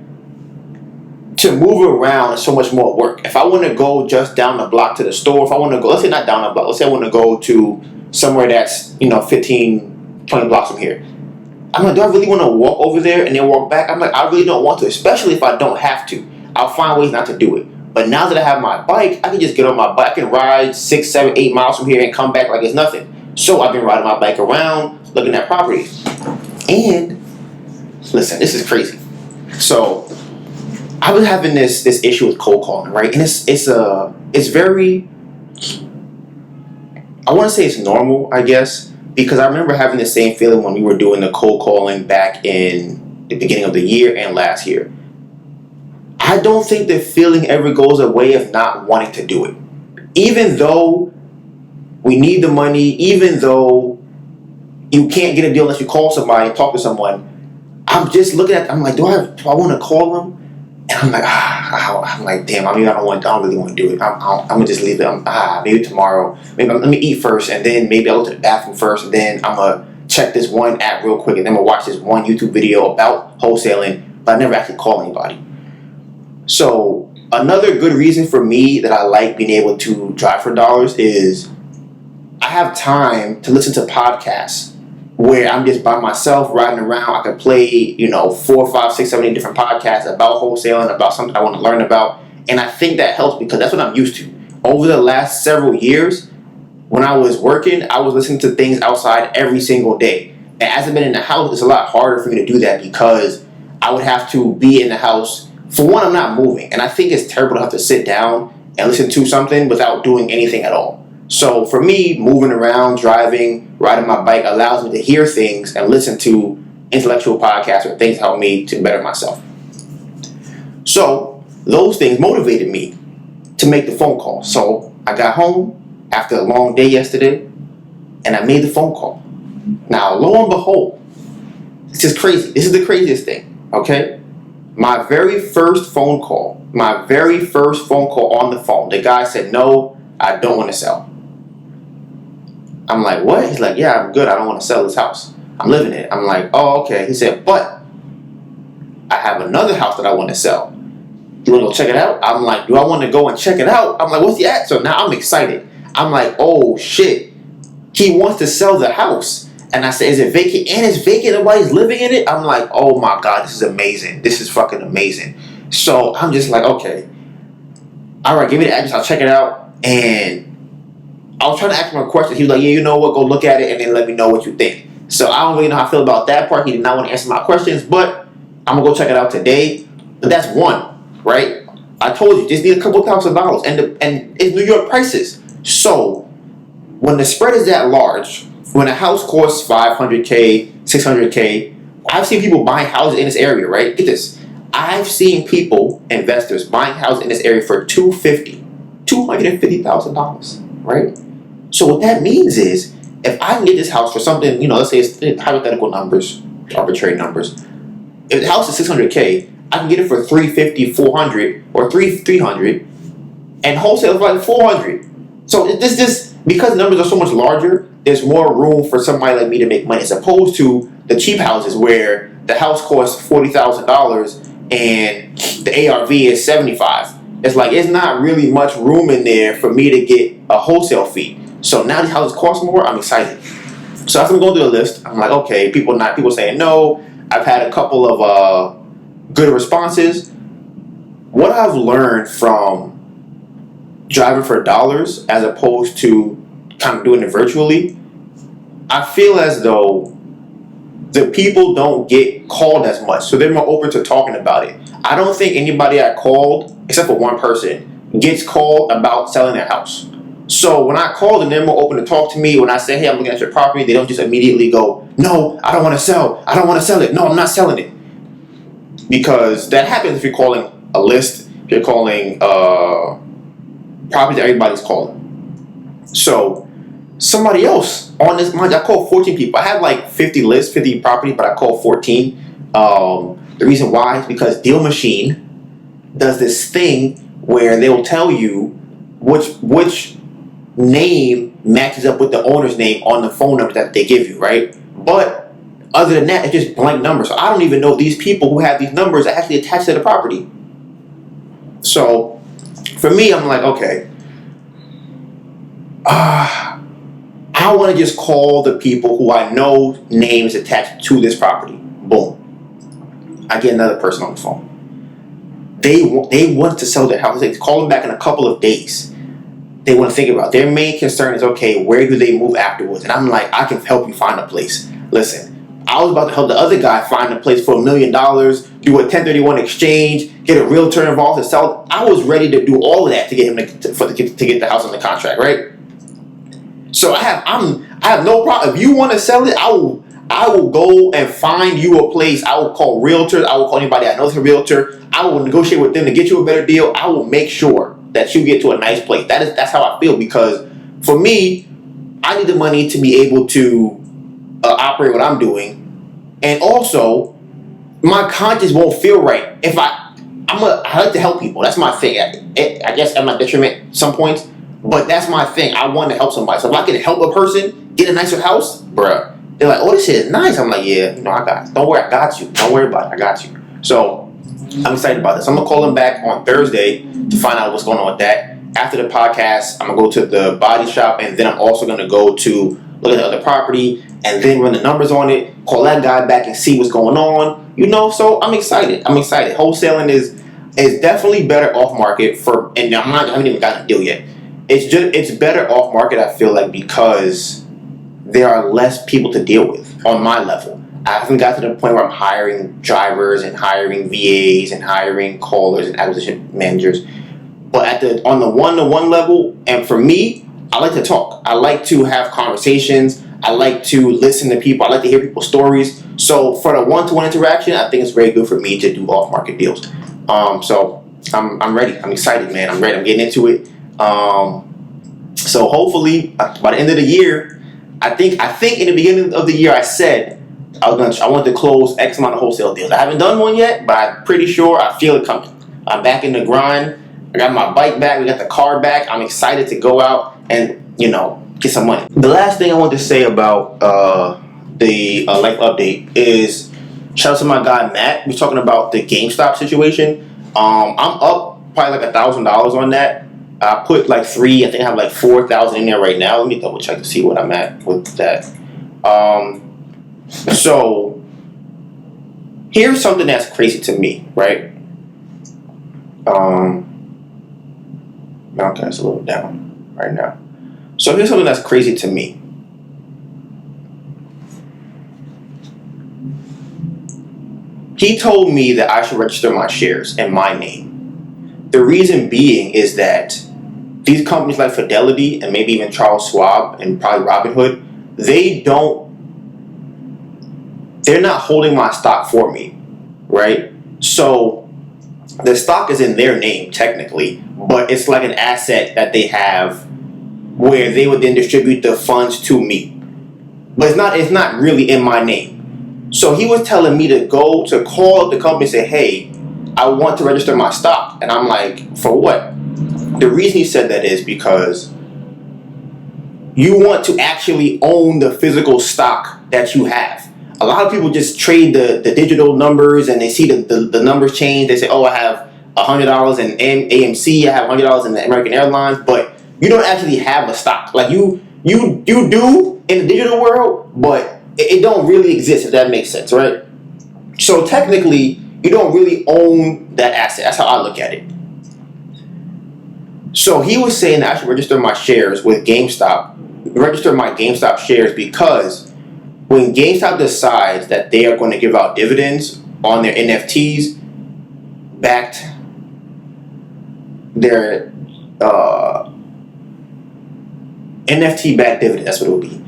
to move around is so much more work. If I want to go just down the block to the store, if I want to go, let's say not down the block, let's say I want to go to somewhere that's, 15, 20 blocks from here. I'm like, do I really want to walk over there and then walk back? I'm like, I really don't want to, especially if I don't have to. I'll find ways not to do it. But now that I have my bike, I can just get on my bike. I can ride 6, 7, 8 miles from here and come back like it's nothing. So I've been riding my bike around, looking at properties. And listen, this is crazy. So I was having this issue with cold calling, right? And it's very, I want to say it's normal, I guess, because I remember having the same feeling when we were doing the cold calling back in the beginning of the year and last year. I don't think the feeling ever goes away of not wanting to do it. Even though we need the money, even though you can't get a deal unless you call somebody and talk to someone, I'm just looking at, I'm like, do I want to call them? And I'm like, damn, I don't really want to do it. I'm gonna just leave it. Maybe tomorrow. Maybe let me eat first, and then maybe I'll go to the bathroom first, and then I'm gonna check this one app real quick, and then I'm gonna watch this one YouTube video about wholesaling, but I never actually call anybody. So another good reason for me that I like being able to drive for dollars is I have time to listen to podcasts where I'm just by myself riding around. I can play, 4, 5, 6, 7, 8 different podcasts about wholesaling, about something I want to learn about. And I think that helps because that's what I'm used to. Over the last several years, when I was working, I was listening to things outside every single day. And as I've been in the house, it's a lot harder for me to do that because I would have to be in the house. For one, I'm not moving. And I think it's terrible to have to sit down and listen to something without doing anything at all. So for me, moving around, driving, riding my bike allows me to hear things and listen to intellectual podcasts or things that help me to better myself. So those things motivated me to make the phone call. So I got home after a long day yesterday and I made the phone call. Now, lo and behold, this is crazy. This is the craziest thing, okay? My very first phone call on the phone, the guy said, no, I don't want to sell. I'm like, what? He's like, yeah, I'm good. I don't want to sell this house. I'm living in it. I'm like, oh, okay. He said, but I have another house that I want to sell. You want to go check it out? I'm like, do I want to go and check it out? I'm like, what's the at? So now I'm excited. I'm like, oh, shit. He wants to sell the house. And I said, is it vacant? And it's vacant. Nobody's living in it. I'm like, oh, my God, this is amazing. This is fucking amazing. So I'm just like, okay. All right, give me the address. I'll check it out. And I was trying to ask him a question. He was like, yeah, you know what? Go look at it and then let me know what you think. So I don't really know how I feel about that part. He did not want to answer my questions, but I'm gonna go check it out today. But that's one, right? I told you, just need a couple $1,000, and it's New York prices. So when the spread is that large, when a house costs $500K, $600K, I've seen people buying houses in this area, right? Get this. I've seen people, investors, buying houses in this area for $250,000, right? So what that means is, if I can get this house for something, let's say it's hypothetical numbers, arbitrary numbers. If the house is $600K, I can get it for $350, $400, or $300, and wholesale for like $400. So this because the numbers are so much larger, there's more room for somebody like me to make money, as opposed to the cheap houses where the house costs $40,000 and the ARV is $75,000. It's like it's not really much room in there for me to get a wholesale fee. So now these houses cost more. I'm excited. So as I'm going through the list, I'm like, okay, people saying no. I've had a couple of good responses. What I've learned from driving for dollars as opposed to kind of doing it virtually, I feel as though the people don't get called as much, so they're more open to talking about it. I don't think anybody I called, except for one person, gets called about selling their house. So when I call them, they're more open to talk to me. When I say, hey, I'm looking at your property, they don't just immediately go, no, I don't want to sell. I don't want to sell it. No, I'm not selling it. Because that happens if you're calling a list, if you're calling property that everybody's calling. So somebody else on this, mind you, I called 14 people. I had like 50 lists, 50 properties, but I called 14. The reason why is because Deal Machine does this thing where they will tell you which name matches up with the owner's name on the phone number that they give you, right? But other than that, it's just blank numbers. So I don't even know these people who have these numbers are actually attached to the property. So for me, I'm like, okay, I want to just call the people who I know names attached to this property. Boom. I get another person on the phone. They want to sell their house. They call them back in a couple of days. They want to think about it. Their main concern is, okay, where do they move afterwards? And I'm like, I can help you find a place. Listen, I was about to help the other guy find a place for $1 million, do a 1031 exchange, get a realtor involved to sell. I was ready to do all of that to get him to get the house on the contract, right? So I have no problem. If you want to sell it, I will go and find you a place. I will call realtors. I will call anybody I know is a realtor. I will negotiate with them to get you a better deal. I will make sure that you get to a nice place. That's how I feel, because for me, I need the money to be able to operate what I'm doing, and also my conscience won't feel right if I like to help people. That's my thing. I guess at my detriment at some points, but that's my thing. I want to help somebody. So if I can help a person get a nicer house, bruh, they're like, oh, this shit is nice. I'm like, yeah, I got it. Don't worry, I got you. Don't worry about it. I got you. So I'm excited about this. I'm gonna call them back on Thursday to find out what's going on with that. After the podcast, I'm gonna go to the body shop, and then I'm also gonna go to look at the other property and then run the numbers on it. Call that guy back and see what's going on. So I'm excited. Wholesaling is definitely better off market and I haven't even gotten a deal yet. It's better off market, I feel like, because there are less people to deal with on my level. I haven't got to the point where I'm hiring drivers and hiring VAs and hiring callers and acquisition managers. But on the one-to-one level, and for me, I like to talk. I like to have conversations. I like to listen to people. I like to hear people's stories. So for the one-to-one interaction, I think it's very good for me to do off-market deals. So I'm ready. I'm excited, man. I'm ready. I'm getting into it. So hopefully by the end of the year, I think in the beginning of the year I said I wanted to close X amount of wholesale deals. I haven't done one yet, but I'm pretty sure I feel it coming. I'm back in the grind. I got my bike back. We got the car back. I'm excited to go out and get some money. The last thing I want to say about the life update is shout out to my guy Matt. We're talking about the GameStop situation. I'm up probably like $1,000 on that. I put like I think I have like 4,000 in there right now. Let me double check to see what I'm at with that. So here's something that's crazy to me, right? Okay, it's a little down right now. So here's something that's crazy to me. He told me that I should register my shares in my name. The reason being is that these companies like Fidelity and maybe even Charles Schwab and probably Robinhood, they're not holding my stock for me, right? So the stock is in their name technically, but it's like an asset that they have where they would then distribute the funds to me. But it's not really in my name. So he was telling me to call the company and say, hey, I want to register my stock. And I'm like, for what? The reason he said that is because you want to actually own the physical stock that you have. A lot of people just trade the digital numbers and they see the numbers change. They say, oh, I have $100 in AMC, I have $100 in the American Airlines, but you don't actually have a stock. Like you do in the digital world, but it don't really exist, if that makes sense, right? So technically, you don't really own that asset. That's how I look at it. So he was saying that I should register my shares with GameStop, register my GameStop shares, because when GameStop decides that they are going to give out dividends on their NFTs, backed their NFT backed dividend, that's what it would be.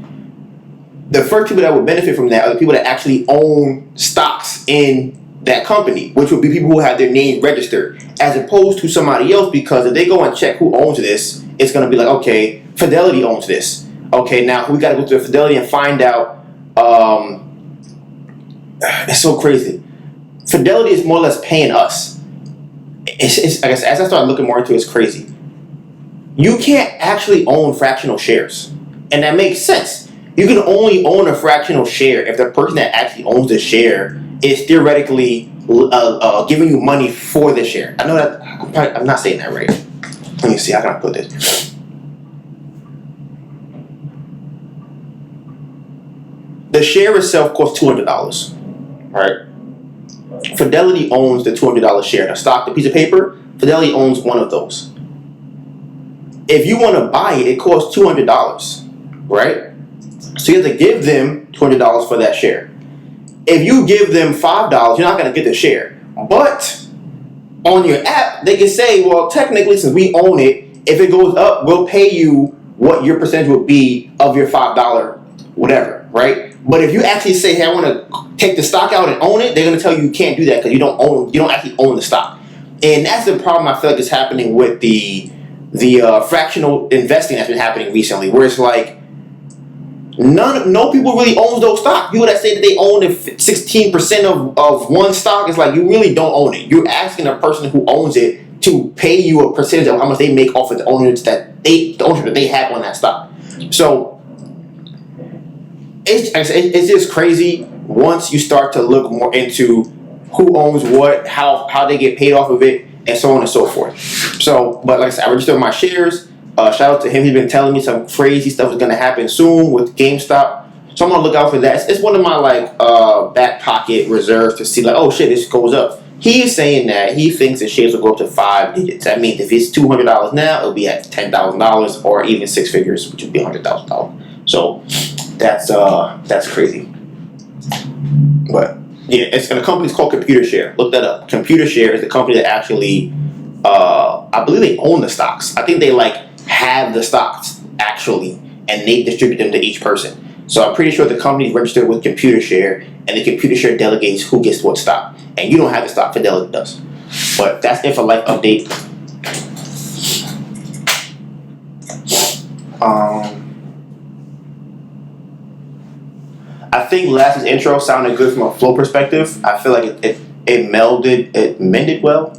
The first people that would benefit from that are the people that actually own stocks in that company, which would be people who have their name registered, as opposed to somebody else, because if they go and check who owns this, it's going to be like, okay, Fidelity owns this. Okay, now we got to go to Fidelity and find out. It's so crazy. Fidelity is more or less paying us. It's I guess as I start looking more into it, it's crazy. You can't actually own fractional shares, and that makes sense. You can only own a fractional share if the person that actually owns the share is theoretically giving you money for the share. I know that I'm not saying that right. Let me see. How can I put this? The share itself costs $200, right? Fidelity owns the $200 share. The stock, the piece of paper, Fidelity owns one of those. If you want to buy it, it costs $200, right? So you have to give them $200 for that share. If you give them $5, you're not going to get the share. But on your app, they can say, well, technically, since we own it, if it goes up, we'll pay you what your percentage would be of your $5 whatever, right? But if you actually say, hey, I want to take the stock out and own it, they're going to tell you can't do that because you don't actually own the stock. And that's the problem I feel like is happening with the fractional investing that's been happening recently, where it's like no people really owns those stocks. People that say that they own 16% of one stock, it's like you really don't own it. You're asking a person who owns it to pay you a percentage of how much they make off of the ownership that they have on that stock. So it's just crazy once you start to look more into who owns what, how they get paid off of it, and so on and so forth. So, but like I said, I registered my shares. Shout out to him. He's been telling me some crazy stuff is going to happen soon with GameStop. So I'm going to look out for that. It's one of my back pocket reserves to see oh shit, this goes up. He is saying that he thinks the shares will go up to 5 digits. That means if it's $200 now, it'll be at $10,000 or even 6 figures, which would be $100,000. So that's crazy. But yeah, the company's called ComputerShare. Look that up. ComputerShare is the company that actually, I believe they own the stocks. I think they have the stocks actually, and they distribute them to each person. So I'm pretty sure the company's registered with ComputerShare, and the ComputerShare delegates who gets what stock. And you don't have the stock, Fidelity does. But that's it for life update. I think last week's intro sounded good from a flow perspective. I feel like it melded well.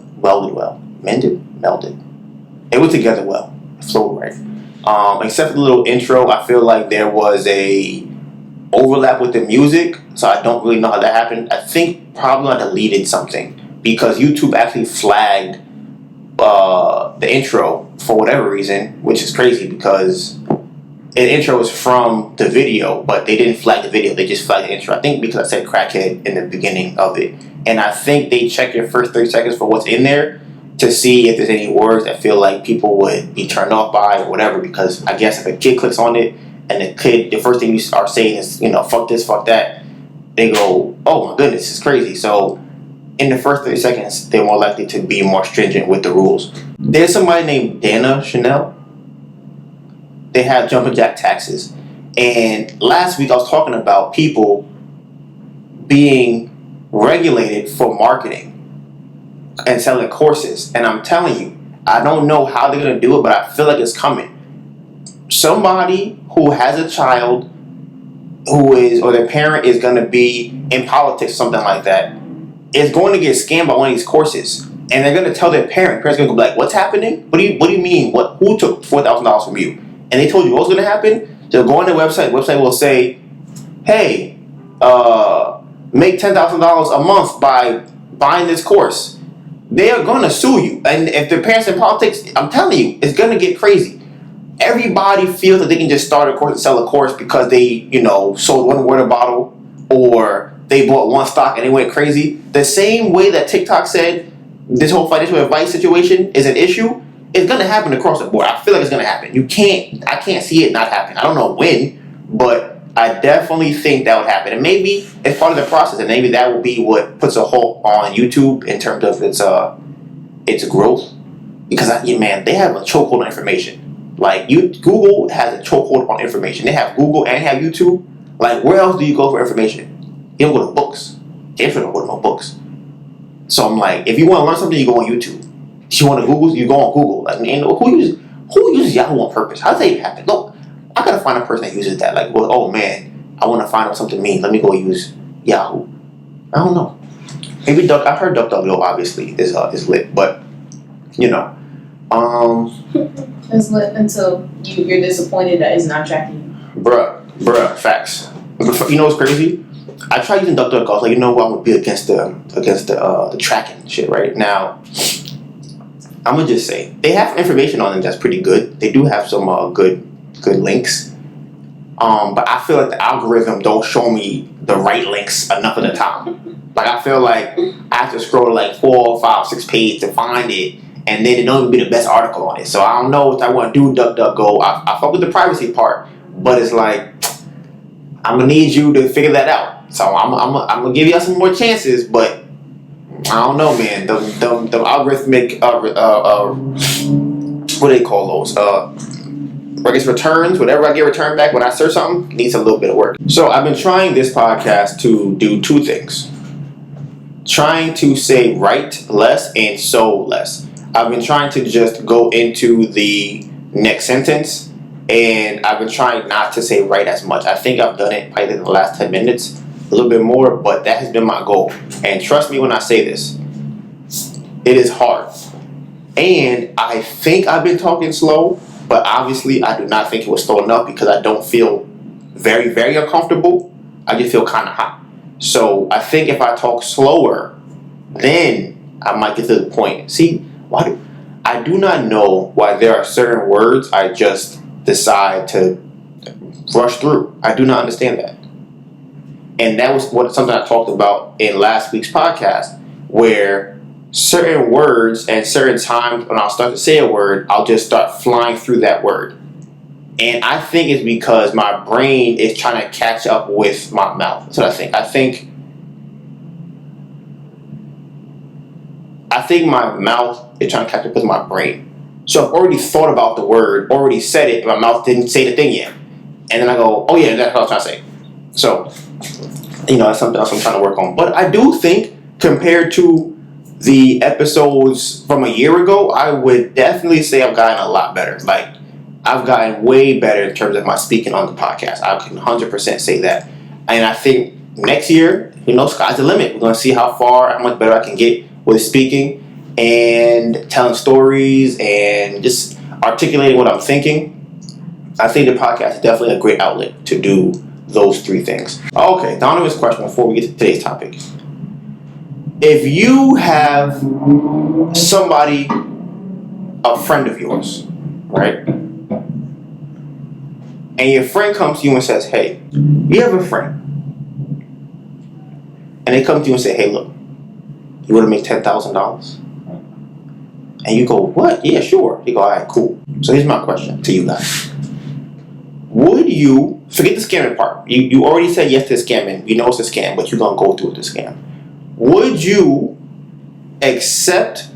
It went together well. It flowed right. Except for the little intro, I feel like there was a overlap with the music, so I don't really know how that happened. I think probably I deleted something because YouTube actually flagged the intro for whatever reason, which is crazy because the intro is from the video, but they didn't flag the video. They just flagged the intro. I think because I said crackhead in the beginning of it. And I think they check your first 30 seconds for what's in there. to see if there's any words that feel like people would be turned off by or whatever. Because I guess if a kid clicks on it and the first thing you are saying is, fuck this, fuck that, they go, oh my goodness, it's crazy. So in the first 30 seconds, they're more likely to be more stringent with the rules. There's somebody named Dana Chanel. They have jumping jack taxes. And last week I was talking about people being regulated for marketing and selling courses. And I'm telling you, I don't know how they're going to do it, but I feel like it's coming. Somebody who has a child or their parent is going to be in politics, something like that, is going to get scammed by one of these courses. And they're going to tell their parent. Parents are going to be like, what's happening? What do you mean? Who took $4,000 from you? And they told you what's going to happen? They'll go on their website. The website will say, hey, make $10,000 a month by buying this course. They are going to sue you. And if their parents in politics, I'm telling you, it's going to get crazy. Everybody feels that they can just start a course and sell a course because they, sold one water bottle or they bought one stock and they went crazy. The same way that TikTok said this whole financial advice situation is an issue, it's going to happen across the board. I feel like it's going to happen. I can't see it not happen. I don't know when, but I definitely think that would happen. And maybe it's part of the process, and maybe that will be what puts a halt on YouTube in terms of its growth. Because, they have a chokehold on information. Like, Google has a chokehold on information. They have Google and have YouTube. Like, where else do you go for information? You don't go to books. They don't go to no books. So I'm like, if you want to learn something, you go on YouTube. If you want to Google, you go on Google. Like, who uses Yahoo on purpose? How does that even happen? Look, I gotta find a person that uses that. Like, well, oh man, I want to find out something means. Let me go use Yahoo. I don't know. Maybe I heard DuckDuckGo obviously is lit, but it's lit until you're disappointed that it's not tracking you. Bruh, facts. You know what's crazy? I tried using DuckDuckGo. I was like, what? I'm gonna be against the tracking shit right now. I'm gonna just say they have information on them that's pretty good. They do have some good links. But I feel like the algorithm don't show me the right links enough of the time. Like, I feel like I have to scroll like 4, 5, 6 pages to find it, and then it don't even be the best article on it. So I don't know if I want to do DuckDuckGo. I fuck with the privacy part, but it's like I'm gonna need you to figure that out. So I'm gonna give you some more chances, but I don't know, man. The algorithmic what do they call those? I guess returns. Whatever I get returned back when I search something needs a little bit of work. So I've been trying this podcast to do 2 things. Trying to say write less and sew less. I've been trying to just go into the next sentence, and I've been trying not to say write as much. I think I've done it probably in the last 10 minutes, a little bit more, but that has been my goal. And trust me when I say this, it is hard. And I think I've been talking slow, but obviously I do not think it was slow enough because I don't feel very, very uncomfortable. I just feel kind of hot. So I think if I talk slower, then I might get to the point. See, I do not know why there are certain words I just decide to rush through. I do not understand that. And that was something I talked about in last week's podcast, where certain words and certain times when I'll start to say a word, I'll just start flying through that word. And I think it's because my brain is trying to catch up with my mouth. That's what I think. I think my mouth is trying to catch up with my brain. So I've already thought about the word, already said it, and my mouth didn't say the thing yet. And then I go, oh yeah, that's what I was trying to say. So, that's something else I'm trying to work on. But I do think, compared to the episodes from a year ago, I would definitely say I've gotten a lot better. Like, I've gotten way better in terms of my speaking on the podcast. I can 100% say that. And I think next year, sky's the limit. We're going to see how much better I can get with speaking and telling stories and just articulating what I'm thinking. I think the podcast is definitely a great outlet to do those 3 things. Okay, Donovan's question before we get to today's topic. If you have somebody, a friend of yours, right? And your friend comes to you and says, hey, you have a friend. And they come to you and say, hey, look, you want to make $10,000? And you go, what? Yeah, sure. You go, all right, cool. So here's my question to you guys. Would you, forget the scamming part. You already said yes to the scamming. You know it's a scam, but you're going to go through with the scam. Would you accept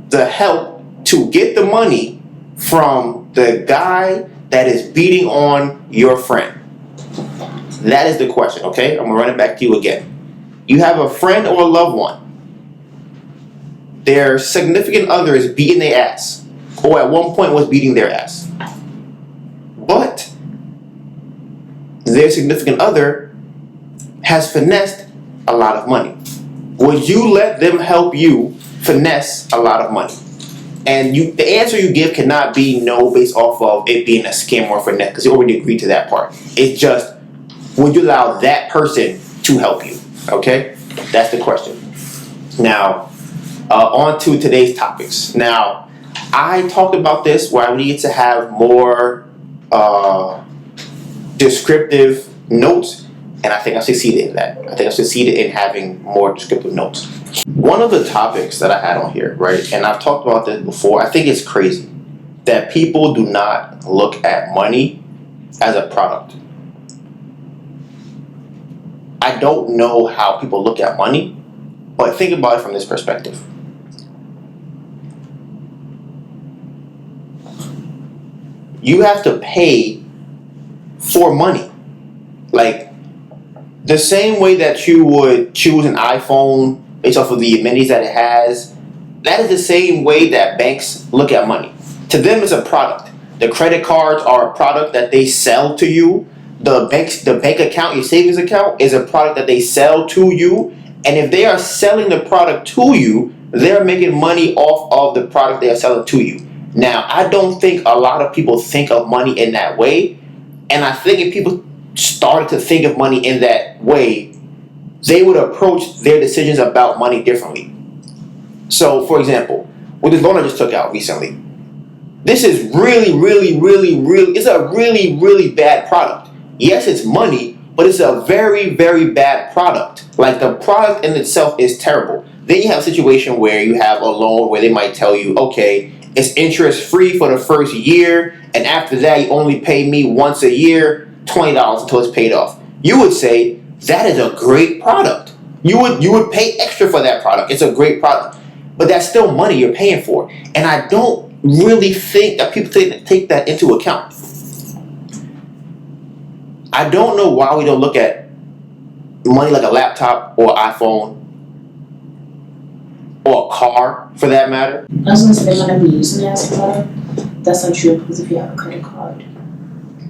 the help to get the money from the guy that is beating on your friend? That is the question, okay? I'm going to run it back to you again. You have a friend or a loved one. Their significant other is beating their ass, or at one point was beating their ass. But their significant other has finessed a lot of money. Would you let them help you finesse a lot of money? And the answer you give cannot be no based off of it being a scam or finesse, because you already agreed to that part. It's just, would you allow that person to help you? Okay? That's the question. Now, on to today's topics. Now, I talked about this where I need to have more descriptive notes, and I think I succeeded in that. I think I succeeded in having more descriptive notes. One of the topics that I had on here, right, and I've talked about this before, I think it's crazy that people do not look at money as a product. I don't know how people look at money, but think about it from this perspective. You have to pay for money. Like, the same way that you would choose an iPhone based off of the amenities that it has, that is the same way that banks look at money. To them, it's a product. The credit cards are a product that they sell to you. The bank account, your savings account, is a product that they sell to you. And if they are selling the product to you, they're making money off of the product they are selling to you. Now, I don't think a lot of people think of money in that way. And I think if people started to think of money in that way, they would approach their decisions about money differently. So, for example, with this loan I just took out recently, this is really it's a really bad product. Yes, it's money, but it's a very bad product. Like, the product in itself is terrible. Then you have a situation where you have a loan where they might tell you, okay, it's interest free for the first year, and after that you only pay me once a year, $20 until it's paid off. You would say that is a great product. You would pay extra for that product. It's a great product. But that's still money you're paying for. And I don't really think that people take that into account. I don't know why we don't look at money like a laptop or iPhone or a car, for that matter. I was going to say they might not be using it as a product. That's not true, because if you have a credit card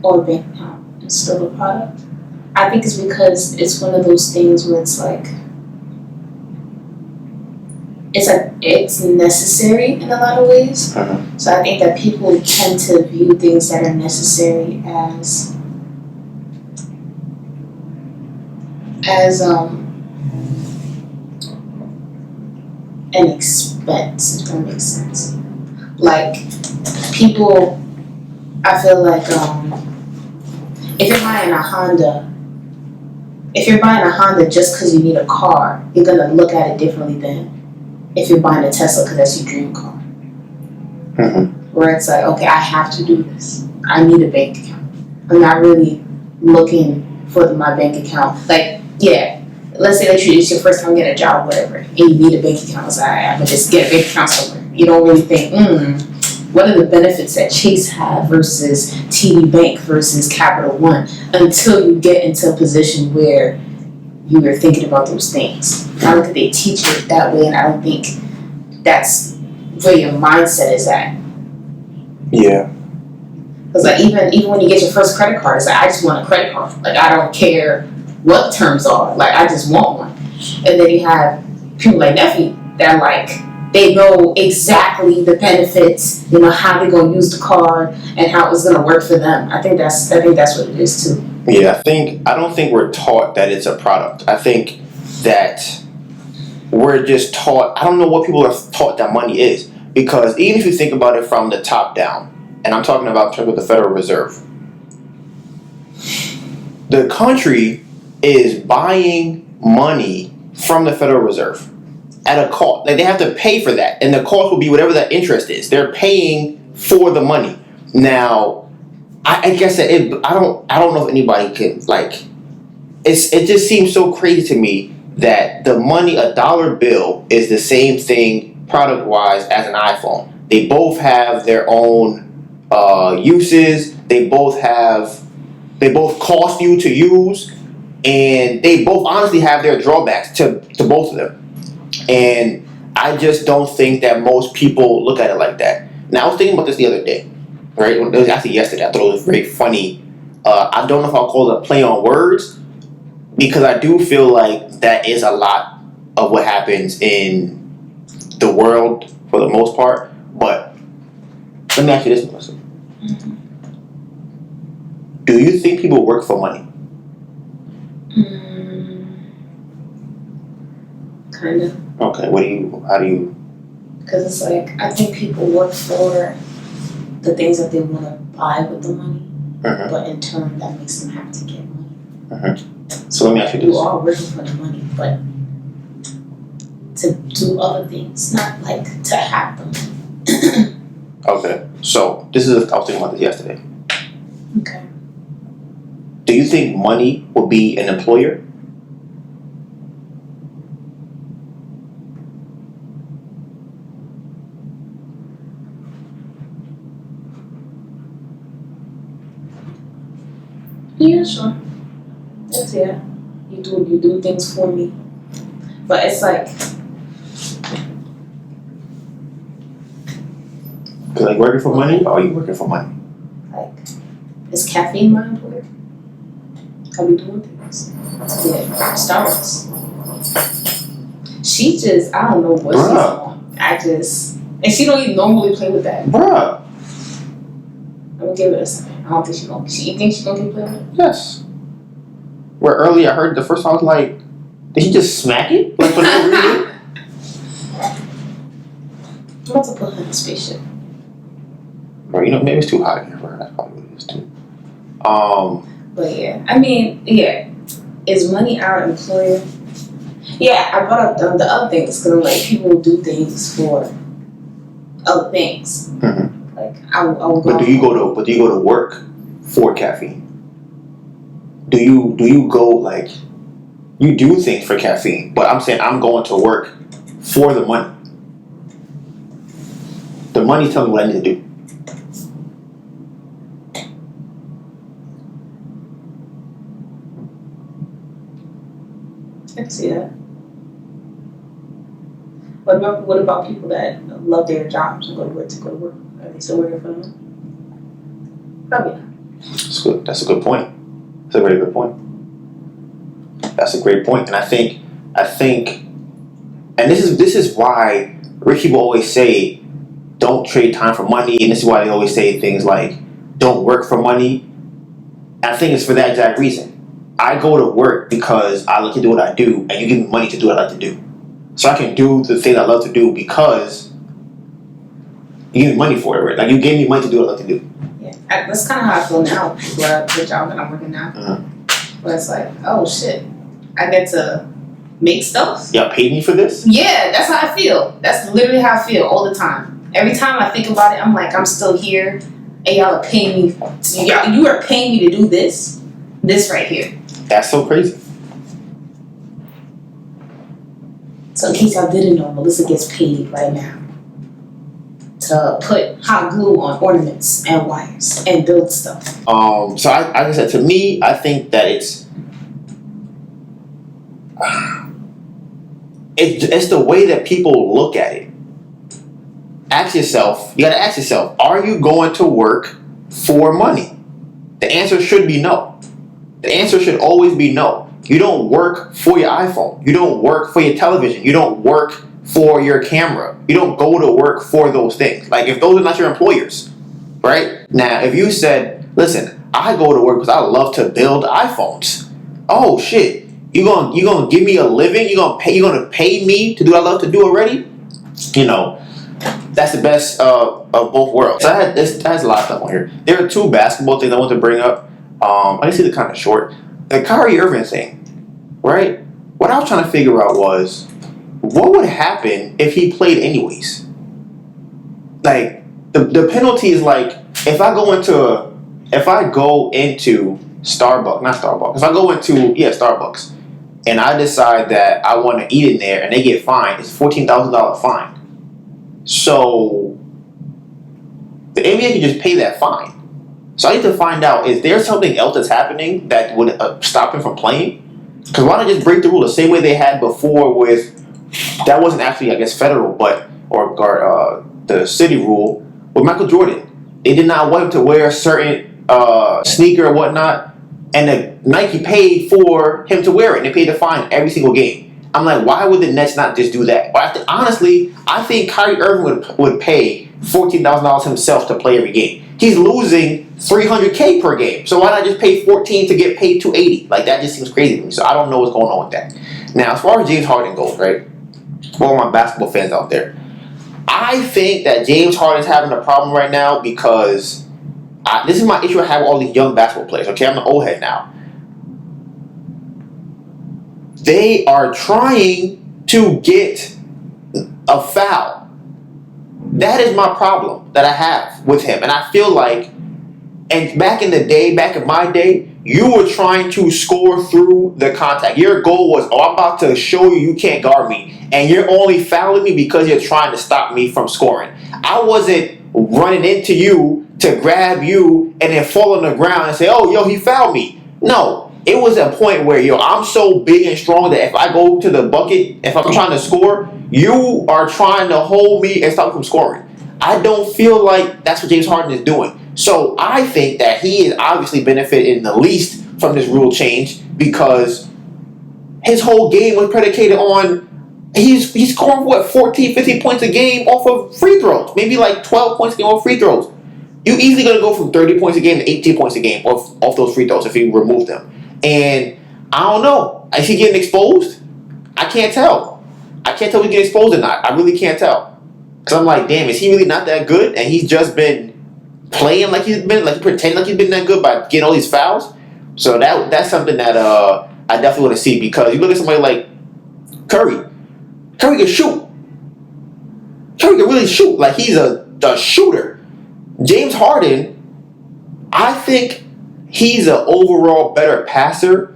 or a bank account, it's still a product. I think it's because it's one of those things where it's like it's necessary in a lot of ways. Uh-huh. So I think that people tend to view things that are necessary as an expense, if that makes sense. Like, people, I feel like if you're buying a Honda just because you need a car, you're gonna look at it differently than if you're buying a Tesla because that's your dream car. Mm-hmm. Where it's like, okay, I have to do this. I need a bank account. I'm not really looking for my bank account. Like, yeah, let's say that it's your first time getting a job, whatever, and you need a bank account. It's like, I'm gonna just get a bank account somewhere. You don't really think, what are the benefits that Chase have versus TD Bank versus Capital One, until you get into a position where you are thinking about those things. I don't think they teach it that way, and I don't think that's where your mindset is at. Yeah. Because like even when you get your first credit card, it's like, I just want a credit card. Like, I don't care what terms are. Like, I just want one. And then you have people like Neffy that like, they know exactly the benefits, how they're gonna use the card and how it's gonna work for them. I think that's what it is too. Yeah, I don't think we're taught that it's a product. I think that we're just taught, I don't know what people are taught that money is. Because even if you think about it from the top down, and I'm talking about in terms of the Federal Reserve, the country is buying money from the Federal Reserve. at a cost. Like they have to pay for that, and the cost will be whatever that interest is. They're paying for the money. Now, I guess that I don't know if anybody can like. It just seems so crazy to me that the money, a dollar bill, is the same thing product wise as an iPhone. They both have their own uses. They both cost you to use, and they both honestly have their drawbacks to both of them. And I just don't think that most people look at it like that. Now I was thinking about this the other day, right? It was actually yesterday. I thought it was very funny. I don't know if I'll call it a play on words, because I do feel like that is a lot of what happens in the world for the most part. But let me ask you this, Melissa. Mm-hmm. Do you think people work for money? Kind of. Okay, how do you? Because it's like, I think people work for the things that they want to buy with the money, but in turn that makes them have to get money. So let me ask you this. You are working for the money, but to do other things, not like to have them. Okay, so I was thinking about this yesterday. Okay. Do you think money will be an employer? Yeah, sure. That's yeah. You do things for me, but it's like. Like working for money, or are you working for money? Like, is caffeine my employer? How we doing things? Yeah, Starbucks. She just, I don't know what she's on. And she don't even normally play with that. Bruh. I'm gonna give it a second. I don't think she gonna. You think she gonna keep playing with it? Yes. Where earlier I heard the first time I was like, did she just smack it? Like for no reason? I'm about to put her in a spaceship. Or maybe it's too hot in here for her. That's probably what it is too. But yeah, I mean, yeah, is money our employer? Yeah, I brought up the other things because I'm like, people do things for other things. Mm-hmm. Like I will go. But do you go to work for caffeine? Do you go like you do things for caffeine? But I'm saying I'm going to work for the money. The money tells me what I need to do. I can see that. What about people that love their jobs and go to work? Are they still working for them? Probably not. That's a good point. That's a very good point. That's a great point. And I think, and this is why rich people always say, don't trade time for money. And this is why they always say things like, don't work for money. And I think it's for that exact reason. I go to work because I like to do what I do, and you give me money to do what I like to do. So I can do the thing I love to do because you give me money for it, right? Like you gave me money to do what I love to do. Yeah, that's kind of how I feel now. The job that I'm working now, where it's like, oh shit, I get to make stuff. Y'all paid me for this? Yeah, that's how I feel. That's literally how I feel all the time. Every time I think about it, I'm like, I'm still here, and y'all are paying me. You are paying me to do this right here. That's so crazy. So in case y'all didn't know, Melissa gets paid right now to put hot glue on ornaments and wires and build stuff. So I said, to me, I think that it's the way that people look at it. You gotta ask yourself, are you going to work for money? The answer should be no. The answer should always be no. You don't work for your iPhone. You don't work for your television. You don't work for your camera. You don't go to work for those things. Like, if those are not your employers, right? Now, if you said, listen, I go to work because I love to build iPhones. Oh, shit. You gonna give me a living? You gonna pay me to do what I love to do already? That's the best of both worlds. So that has a lot of stuff on here. There are two basketball things I want to bring up. I can see they're kind of short. The Kyrie Irving thing, right? What I was trying to figure out was, what would happen if he played anyways? Like the penalty is like if I go into Starbucks and I decide that I want to eat in there and they get fined, it's $14,000 fine. So the NBA can just pay that fine. So I need to find out, is there something else that's happening that would stop him from playing? Because why not just break the rule the same way they had before with, that wasn't actually, I guess, federal, but, or the city rule with Michael Jordan. They did not want him to wear a certain sneaker or whatnot, and the Nike paid for him to wear it, and they paid the fine every single game. I'm like, why would the Nets not just do that? Honestly, I think Kyrie Irving would pay $14,000 himself to play every game. He's losing $300K per game, so why not just pay $14 to get paid $280? Like, that just seems crazy to me. So I don't know what's going on with that. Now, as far as James Harden goes, right? For all my basketball fans out there, I think that James Harden's having a problem right now because this is my issue I have with all these young basketball players. Okay, I'm an old head now. They are trying to get a foul. That is my problem that I have with him. And I feel like, and back in my day, you were trying to score through the contact. Your goal was, I'm about to show you can't guard me. And you're only fouling me because you're trying to stop me from scoring. I wasn't running into you to grab you and then fall on the ground and say, oh, yo, he fouled me. No. It was a point where, I'm so big and strong that if I go to the bucket, if I'm trying to score, you are trying to hold me and stop me from scoring. I don't feel like that's what James Harden is doing. So I think that he is obviously benefiting the least from this rule change because his whole game was predicated on he's scoring 14, 15 points a game off of free throws. Maybe like 12 points a game off free throws. You're easily going to go from 30 points a game to 18 points a game off those free throws if you remove them. And I don't know. Is he getting exposed? I can't tell. I can't tell if he's getting exposed or not. I really can't tell. Because I'm like, damn, is he really not that good? And he's just been playing pretending like he's been that good by getting all these fouls. So that's something that I definitely want to see, because you look at somebody like Curry. Curry can shoot. Curry can really shoot. Like, he's a shooter. James Harden, I think he's an overall better passer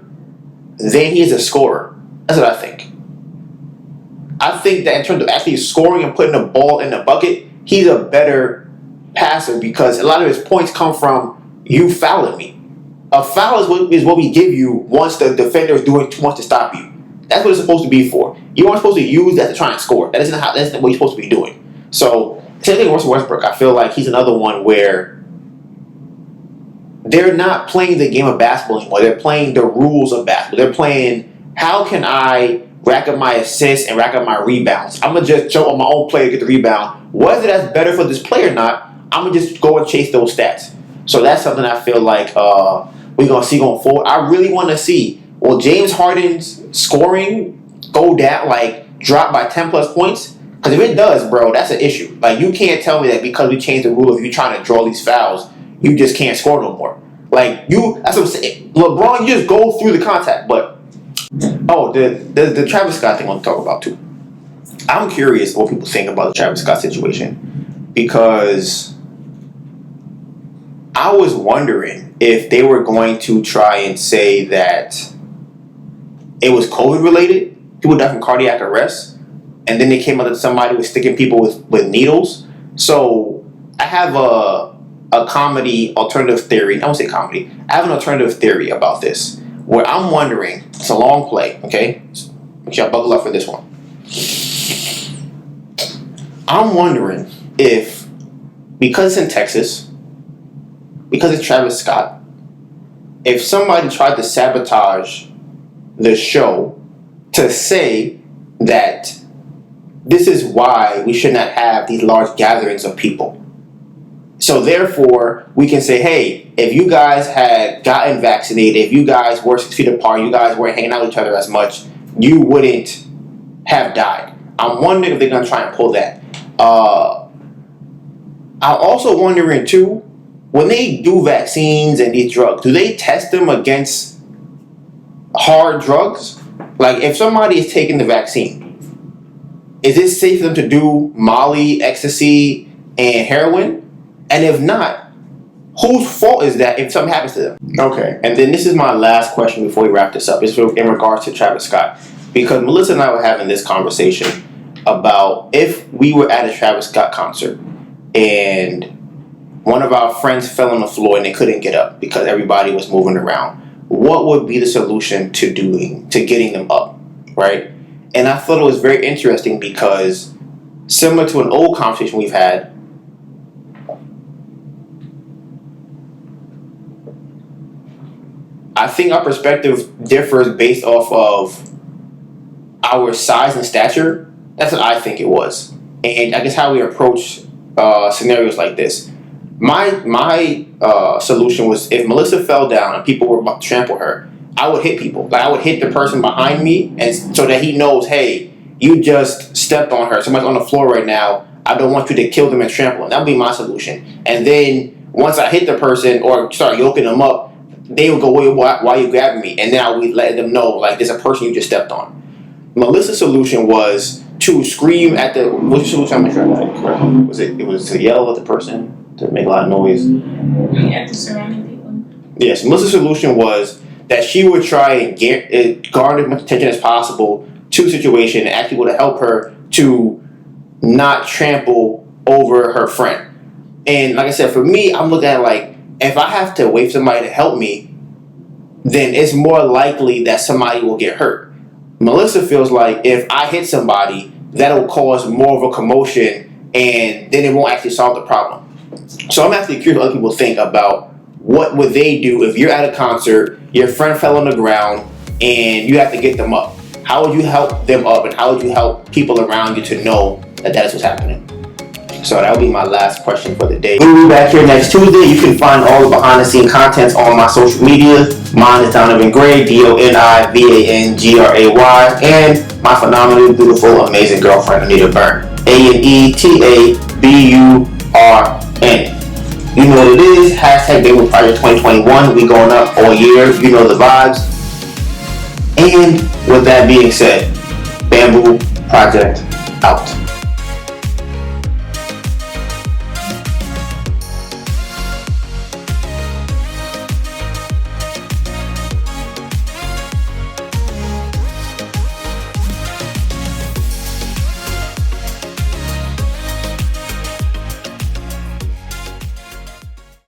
than he is a scorer. That's what I think. I think that in terms of actually scoring and putting the ball in the bucket, he's a better passer because a lot of his points come from you fouling me. A foul is what we give you once the defender is doing too much to stop you. That's what it's supposed to be for. You aren't supposed to use that to try and score. That's not what you're supposed to be doing. So, same thing with Russell Westbrook. I feel like he's another one where they're not playing the game of basketball anymore. They're playing the rules of basketball. They're playing, how can I rack up my assists and rack up my rebounds? I'm going to just jump on my own play to get the rebound. Whether that's better for this play or not, I'm going to just go and chase those stats. So that's something I feel like we're going to see going forward. I really want to see, will James Harden's scoring go down, like drop by 10 plus points? Because if it does, bro, that's an issue. Like, you can't tell me that because we changed the rule of you trying to draw these fouls, you just can't score no more. Like, that's what I'm saying. LeBron, you just go through the contact. But, the Travis Scott thing I want to talk about too. I'm curious what people think about the Travis Scott situation, because I was wondering if they were going to try and say that it was COVID related, people died from cardiac arrest, and then they came out that somebody was sticking people with needles. So I have a comedy alternative theory. I won't say comedy. I have an alternative theory about this, where I'm wondering, it's a long play, okay? Make sure I buckle up for this one. I'm wondering if, because it's in Texas, because it's Travis Scott, if somebody tried to sabotage the show to say that this is why we should not have these large gatherings of people. So therefore, we can say, hey, if you guys had gotten vaccinated, if you guys were 6 feet apart, you guys weren't hanging out with each other as much, you wouldn't have died. I'm wondering if they're going to try and pull that. I'm also wondering, too, when they do vaccines and these drugs, do they test them against hard drugs? Like, if somebody is taking the vaccine is it safe for them to do Molly, ecstasy, and heroin? And if not, whose fault is that if something happens to them? Okay, and then this is my last question before we wrap this up. It's in regards to Travis Scott. Because Melissa and I were having this conversation about if we were at a Travis Scott concert and one of our friends fell on the floor and they couldn't get up because everybody was moving around, what would be the solution to getting them up, right? And I thought it was very interesting because similar to an old conversation we've had, I think our perspective differs based off of our size and stature. That's what I think it was. And I guess how we approach scenarios like this. My solution was if Melissa fell down and people were about to trample her, I would hit people. Like I would hit the person behind me, and so that he knows, hey, you just stepped on her. Somebody's on the floor right now. I don't want you to kill them and trample them. That would be my solution. And then once I hit the person or start yoking them up, they would go, why are you grabbing me? And then I would let them know, like, there's a person you just stepped on. Melissa's solution was to scream at the. What's your solution? I'm not sure I got it correct. It was to yell at the person to make a lot of noise. At the surrounding people. Yes, Melissa's solution was that she would try and garner as much attention as possible to the situation and ask people to help her to not trample over her friend. And like I said, for me, I'm looking at it like, if I have to wait for somebody to help me, then it's more likely that somebody will get hurt. Melissa feels like if I hit somebody, that'll cause more of a commotion and then it won't actually solve the problem. So I'm actually curious what other people think about what would they do if you're at a concert, your friend fell on the ground, and you have to get them up. How would you help them up, and how would you help people around you to know that that is what's happening? So that will be my last question for the day. We'll be back here next Tuesday. You can find all the behind the scene contents on my social media. Mine is Donivan Gray, DONIVANGRAY, and my phenomenally beautiful, amazing girlfriend, Anita Byrne, ANETABURN. You know what it is. Hashtag Bamboo Project 2021. We going up all year. You know the vibes. And with that being said, Bamboo Project out.